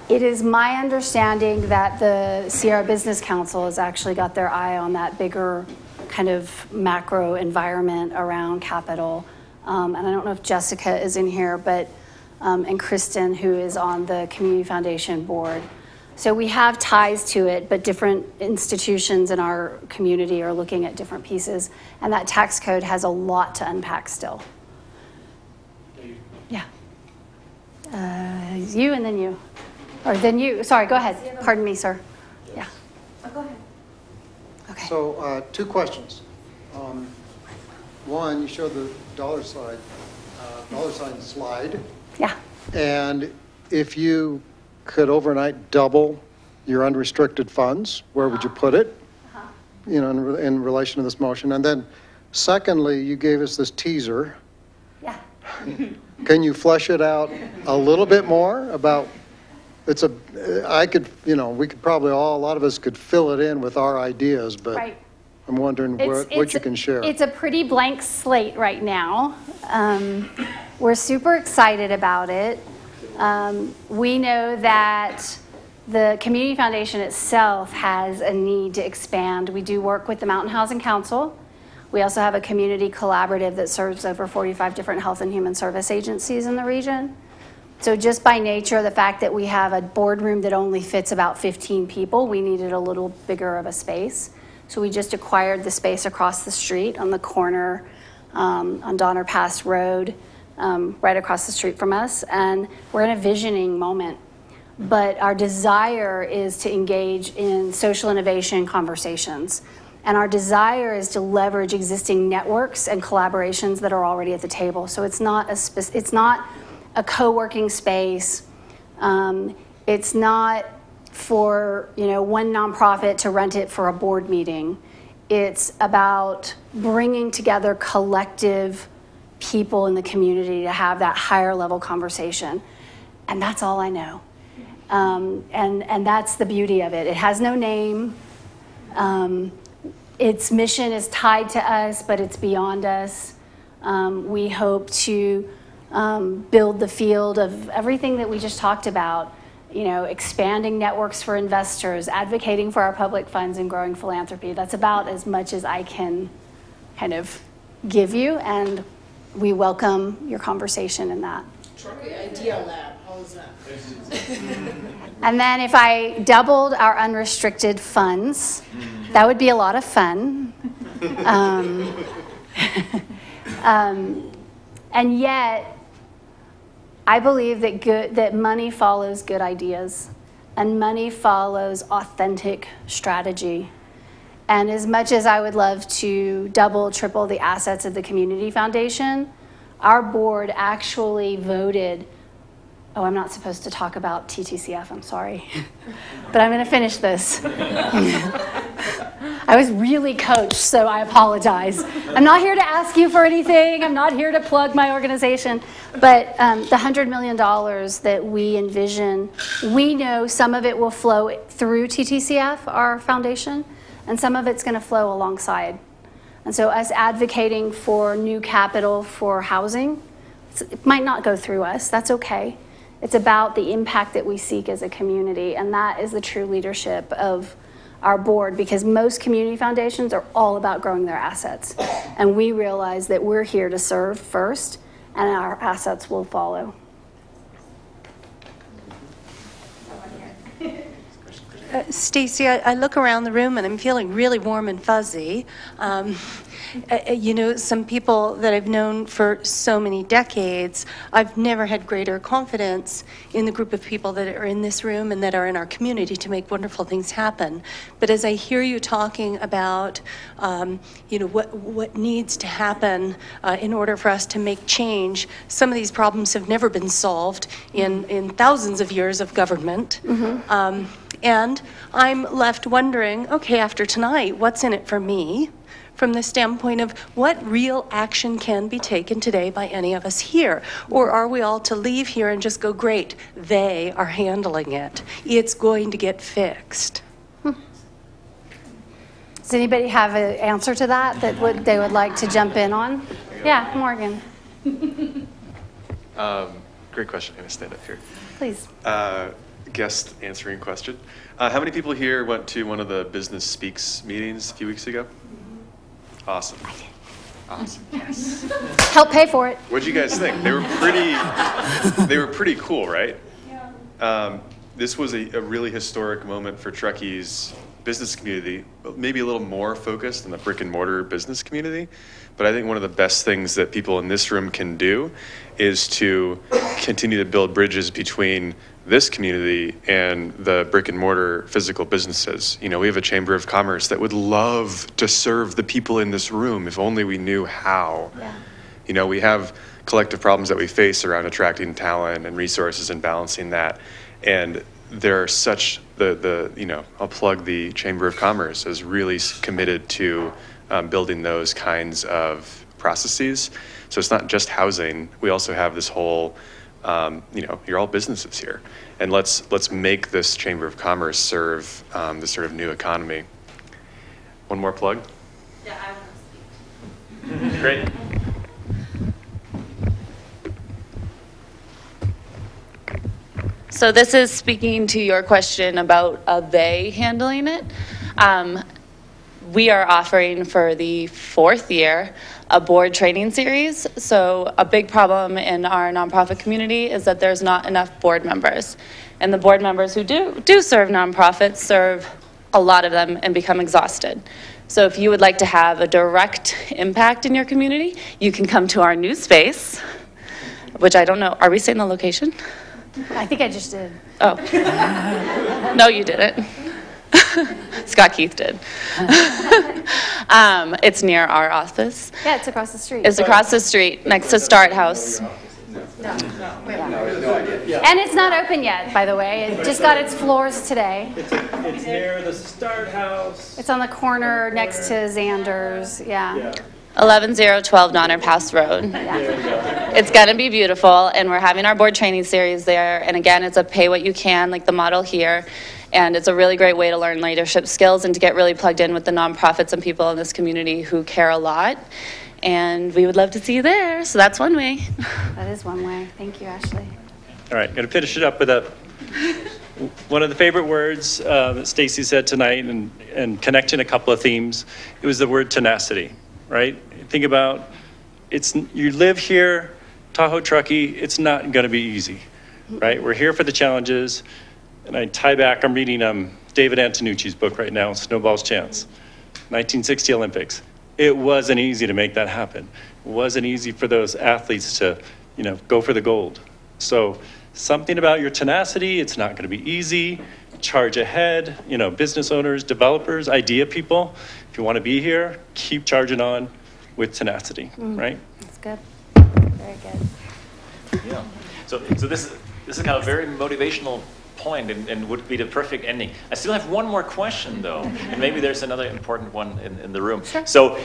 It is my understanding that the Sierra Business Council has actually got their eye on that bigger kind of macro environment around capital. And I don't know if Jessica is in here, but and Kristen, who is on the Community Foundation board. So we have ties to it, but different institutions in our community are looking at different pieces. And that tax code has a lot to unpack still. Yeah. You and then you. Or then you. Sorry, go ahead. Pardon me, sir. Yeah. Oh, go ahead. Okay. So 2 questions. One, you showed the dollar sign slide. Yeah. And if you could overnight double your unrestricted funds, where would you put it? In relation to this motion? And then secondly, you gave us this teaser. Yeah. Can you flesh it out a little bit more about, I could, we could probably a lot of us could fill it in with our ideas, but Right. I'm wondering what you can share. It's a pretty blank slate right now. We're super excited about it. We know that the Community Foundation itself has a need to expand. We do work with the Mountain Housing Council. We also have a community collaborative that serves over 45 different health and human service agencies in the region. So just by nature of the fact that we have a boardroom that only fits about 15 people, we needed a little bigger of a space. So we just acquired the space across the street on the corner on Donner Pass Road, right across the street from us. And we're in a visioning moment. But our desire is to engage in social innovation conversations. And our desire is to leverage existing networks and collaborations that are already at the table. So it's not a co-working space. It's not for one nonprofit to rent it for a board meeting. It's about bringing together collective people in the community to have that higher level conversation. And that's all I know. And that's the beauty of it. It has no name. Its mission is tied to us, but it's beyond us. We hope to build the field of everything that we just talked about, expanding networks for investors, advocating for our public funds, and growing philanthropy. That's about as much as I can kind of give you, and we welcome your conversation in that. Truckee Idea Lab, how is that? And then if I doubled our unrestricted funds, that would be a lot of fun. And yet, I believe that money follows good ideas, and money follows authentic strategy. And as much as I would love to double, triple the assets of the Community Foundation, our board actually voted. Oh, I'm not supposed to talk about TTCF, I'm sorry. But I'm going to finish this. I was really coached, so I apologize. I'm not here to ask you for anything. I'm not here to plug my organization. But the $100 million that we envision, we know some of it will flow through TTCF, our foundation, and some of it's going to flow alongside. And so us advocating for new capital for housing, it might not go through us. That's okay. It's about the impact that we seek as a community, and that is the true leadership of our board, because most community foundations are all about growing their assets. And we realize that we're here to serve first, and our assets will follow. Stacy, I look around the room and I'm feeling really warm and fuzzy. Some people that I've known for so many decades, I've never had greater confidence in the group of people that are in this room and that are in our community to make wonderful things happen. But as I hear you talking about, what needs to happen in order for us to make change, some of these problems have never been solved in thousands of years of government. Mm-hmm. And I'm left wondering, okay, after tonight, what's in it for me? From the standpoint of what real action can be taken today by any of us here? Or are we all to leave here and just go, great, they are handling it. It's going to get fixed. Does anybody have an answer to that they would like to jump in on? Yeah, Morgan. Great question. I'm going to stand up here. Please. Guest answering question. How many people here went to one of the Business Speaks meetings a few weeks ago? Awesome. Awesome. Yes. Help pay for it. What did you guys think? They were pretty cool, right? Yeah. This was a really historic moment for Truckee's business community, maybe a little more focused on the brick and mortar business community. But I think one of the best things that people in this room can do is to continue to build bridges between this community and the brick and mortar physical businesses. We have a Chamber of Commerce that would love to serve the people in this room if only we knew how. Yeah. We have collective problems that we face around attracting talent and resources and balancing that. And there are such, I'll plug the Chamber of Commerce as really committed to building those kinds of processes. So it's not just housing. We also have this whole, you're all businesses here. And let's make this Chamber of Commerce serve this sort of new economy. One more plug? Yeah, I want to speak. Great. So this is speaking to your question about they handling it. We are offering for the 4th year a board training series. So a big problem in our nonprofit community is that there's not enough board members. And the board members who do serve nonprofits serve a lot of them and become exhausted. So if you would like to have a direct impact in your community, you can come to our new space, which I don't know, are we saying the location? I think I just did. Oh. No, you didn't. Scott Keith did. It's near our office. Yeah, it's across the street. It's across the street, next to Start House. And it's not open yet, by the way. It just got its floors today. It's near the Start House. It's on the corner next to Xander's. Yeah. 11012 Donner Pass Road. It's going to be beautiful, and we're having our board training series there. And again, it's a pay what you can, like the model here. And it's a really great way to learn leadership skills and to get really plugged in with the nonprofits and people in this community who care a lot. And we would love to see you there. So that's one way. That is one way. Thank you, Ashley. All right, going to finish it up with one of the favorite words that Stacy said tonight, and connecting a couple of themes. It was the word tenacity, right? Think about you live here, Tahoe Truckee. It's not going to be easy, right? We're here for the challenges. And I tie back, I'm reading David Antonucci's book right now, Snowball's Chance, 1960 Olympics. It wasn't easy to make that happen. It wasn't easy for those athletes to, go for the gold. So something about your tenacity, it's not going to be easy. Charge ahead, business owners, developers, idea people. If you want to be here, keep charging on with tenacity, right? That's good. Very good. Yeah. So this is kind of a very motivational point and would be the perfect ending. I still have one more question though, and maybe there's another important one in the room. Sure. So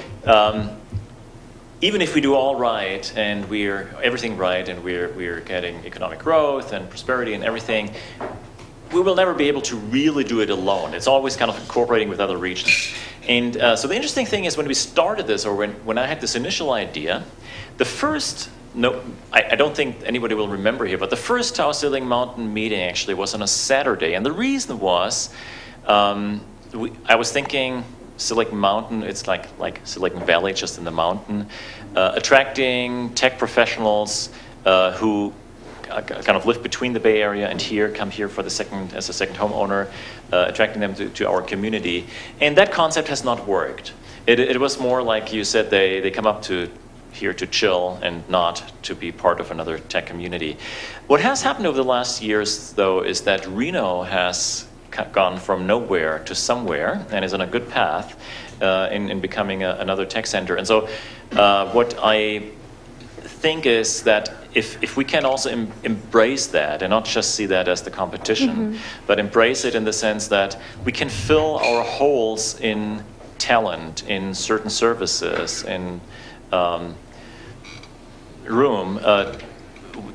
even if we do all right and we're everything right and we're getting economic growth and prosperity and everything, we will never be able to really do it alone. It's always kind of incorporating with other regions. And so the interesting thing is when we started this, or when I had this initial idea, the first I don't think anybody will remember here, but the first Tahoe Silicon Mountain meeting actually was on a Saturday. And the reason was, I was thinking Silicon Mountain, it's like Silicon Valley, just in the mountain, attracting tech professionals who kind of live between the Bay Area and here, come here for as a second homeowner, attracting them to our community. And that concept has not worked. It was more like you said, they come up to here to chill and not to be part of another tech community. What has happened over the last years, though, is that Reno has gone from nowhere to somewhere and is on a good path in becoming another tech center. And so what I think is that if we can also embrace that and not just see that as the competition, but embrace it in the sense that we can fill our holes in talent, in certain services, in room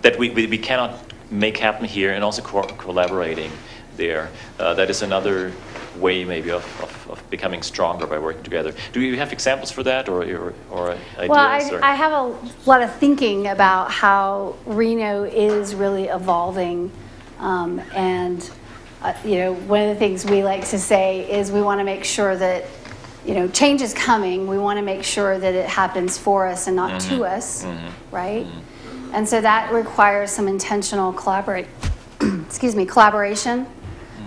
that we cannot make happen here, and also collaborating there. That is another way maybe of becoming stronger by working together. Do you have examples for that or ideas? Well, I have a lot of thinking about how Reno is really evolving, and one of the things we like to say is we want to make sure that change is coming. We want to make sure that it happens for us and not to us, right? And so that requires some intentional collaboration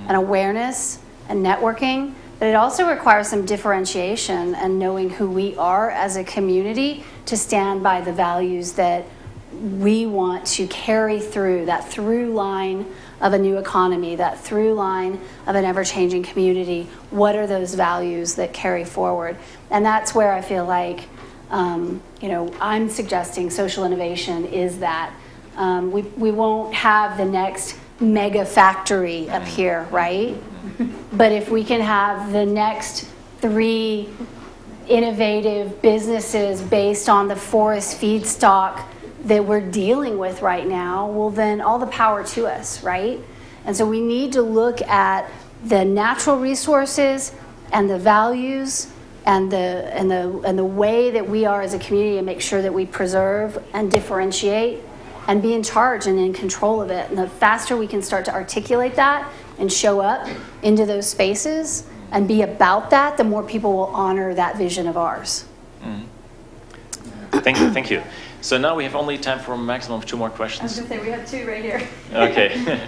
and awareness and networking. But it also requires some differentiation and knowing who we are as a community to stand by the values that we want to carry through, that through line of a new economy, that through line of an ever-changing community. What are those values that carry forward? And that's where I feel like, I'm suggesting social innovation is that. We won't have the next mega factory up here, right? But if we can have the next 3 innovative businesses based on the forest feedstock that we're dealing with right now, well, then all the power to us, right? And so we need to look at the natural resources and the values and the way that we are as a community, and make sure that we preserve and differentiate and be in charge and in control of it. And the faster we can start to articulate that and show up into those spaces and be about that, the more people will honor that vision of ours. Mm-hmm. Thank you. So now we have only time for a maximum of 2 more questions. I was going to say, we have 2 right here. Okay.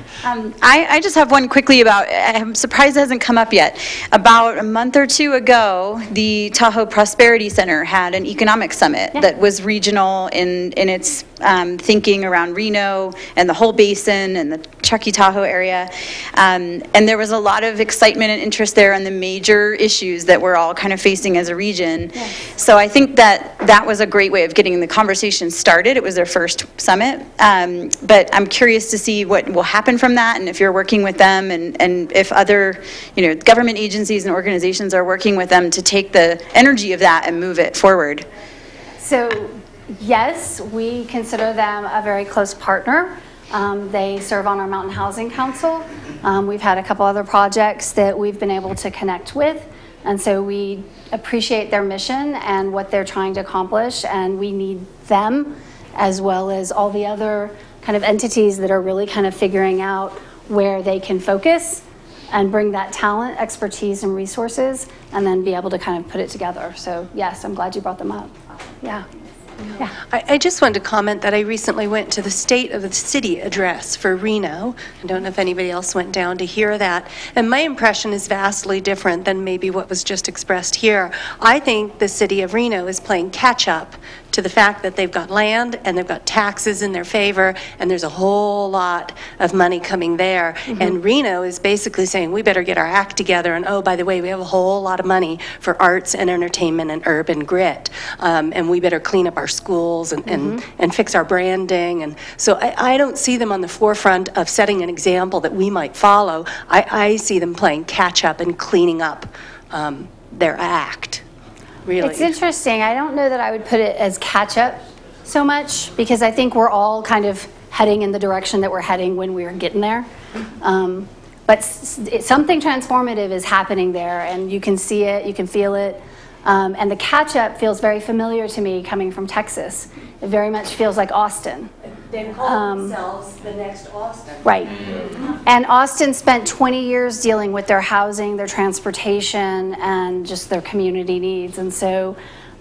I just have one quickly about, I'm surprised it hasn't come up yet. About a month or 2 ago, the Tahoe Prosperity Center had an economic summit that was regional in its thinking around Reno and the whole basin and the Truckee Tahoe area. And there was a lot of excitement and interest there on the major issues that we're all kind of facing as a region. So I think that was a great way of getting the conversation started. It was their first summit. But I'm curious to see what will happen from that, and if you're working with them, and if other, government agencies and organizations are working with them to take the energy of that and move it forward. So yes, we consider them a very close partner. They serve on our Mountain Housing Council. We've had a couple other projects that we've been able to connect with, and so we appreciate their mission and what they're trying to accomplish, and we need them as well as all the other kind of entities that are really kind of figuring out where they can focus and bring that talent, expertise, and resources, and then be able to kind of put it together. So yes, I'm glad you brought them up. Yeah. Yeah. I just wanted to comment that I recently went to the State of the City address for Reno. I don't know if anybody else went down to hear that. And my impression is vastly different than maybe what was just expressed here. I think the city of Reno is playing catch up to the fact that they've got land and they've got taxes in their favor, and there's a whole lot of money coming there. Mm-hmm. And Reno is basically saying, we better get our act together, and oh, by the way, we have a whole lot of money for arts and entertainment and urban grit, and we better clean up our schools and fix our branding. And so I don't see them on the forefront of setting an example that we might follow. I see them playing catch up and cleaning up their act. Really. It's interesting. I don't know that I would put it as catch-up so much, because I think we're all kind of heading in the direction that we're heading when we were getting there. But something transformative is happening there, and you can see it, you can feel it. And the catch-up feels very familiar to me coming from Texas. It very much feels like Austin. They call themselves the next Austin. Right. And Austin spent 20 years dealing with their housing, their transportation, and just their community needs. And so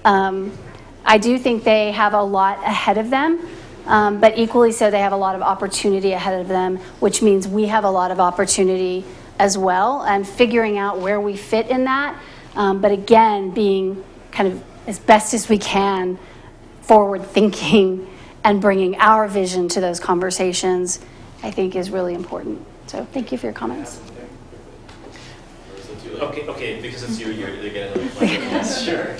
I do think they have a lot ahead of them, but equally so they have a lot of opportunity ahead of them, which means we have a lot of opportunity as well, and figuring out where we fit in that. But again, being kind of as best as we can forward thinking and bringing our vision to those conversations, I think is really important. So thank you for your comments. Okay, because it's you, you're getting another question. Yes, sure.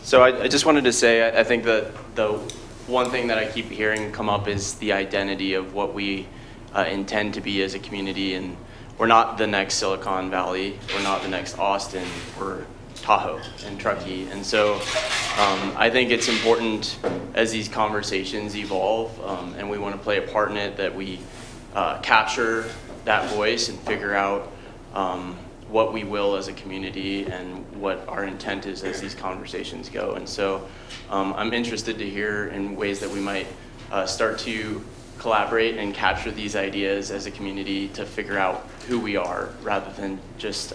So I just wanted to say, I think that the one thing that I keep hearing come up is the identity of what we intend to be as a community. And we're not the next Silicon Valley. We're not the next Austin. We're Tahoe and Truckee. And so I think it's important as these conversations evolve, and we want to play a part in it, that we capture that voice and figure out what we will as a community and what our intent is as these conversations go. And so I'm interested to hear in ways that we might start to collaborate and capture these ideas as a community to figure out who we are, rather than just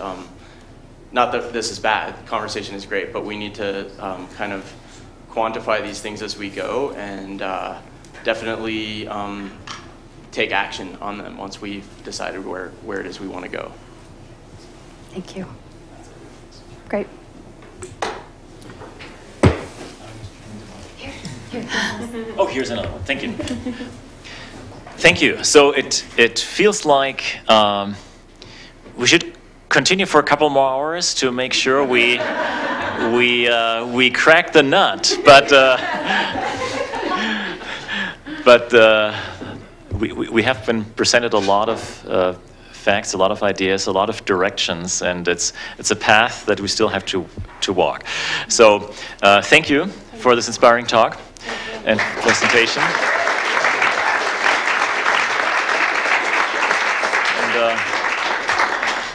not that this is bad, conversation is great, but we need to kind of quantify these things as we go, and definitely take action on them once we've decided where it is we want to go. Thank you. Great. Oh, here's another one. Thank you. Thank you. So it feels like we should continue for a couple more hours to make sure we crack the nut, but we have been presented a lot of facts, a lot of ideas, a lot of directions, and it's a path that we still have to walk. So thank you for this inspiring talk and presentation.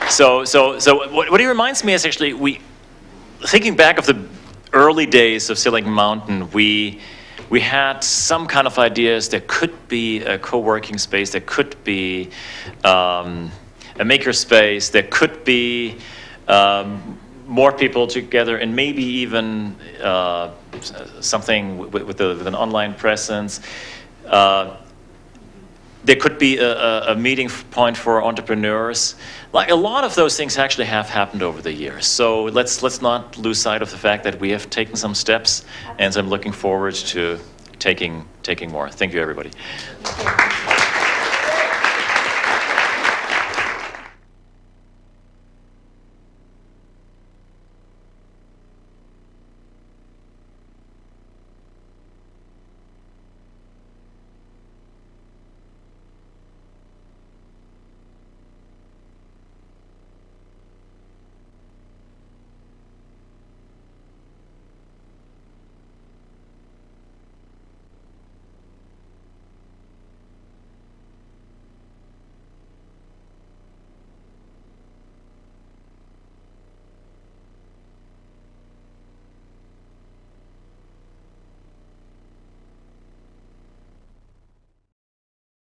So what it reminds me is actually, thinking back of the early days of Silicon Mountain, we had some kind of ideas. There could be a co-working space, there could be a maker space, there could be more people together, and maybe even something with an online presence. There could be a meeting point for entrepreneurs. Like, a lot of those things actually have happened over the years. So let's not lose sight of the fact that we have taken some steps, and I'm looking forward to taking more. Thank you, everybody.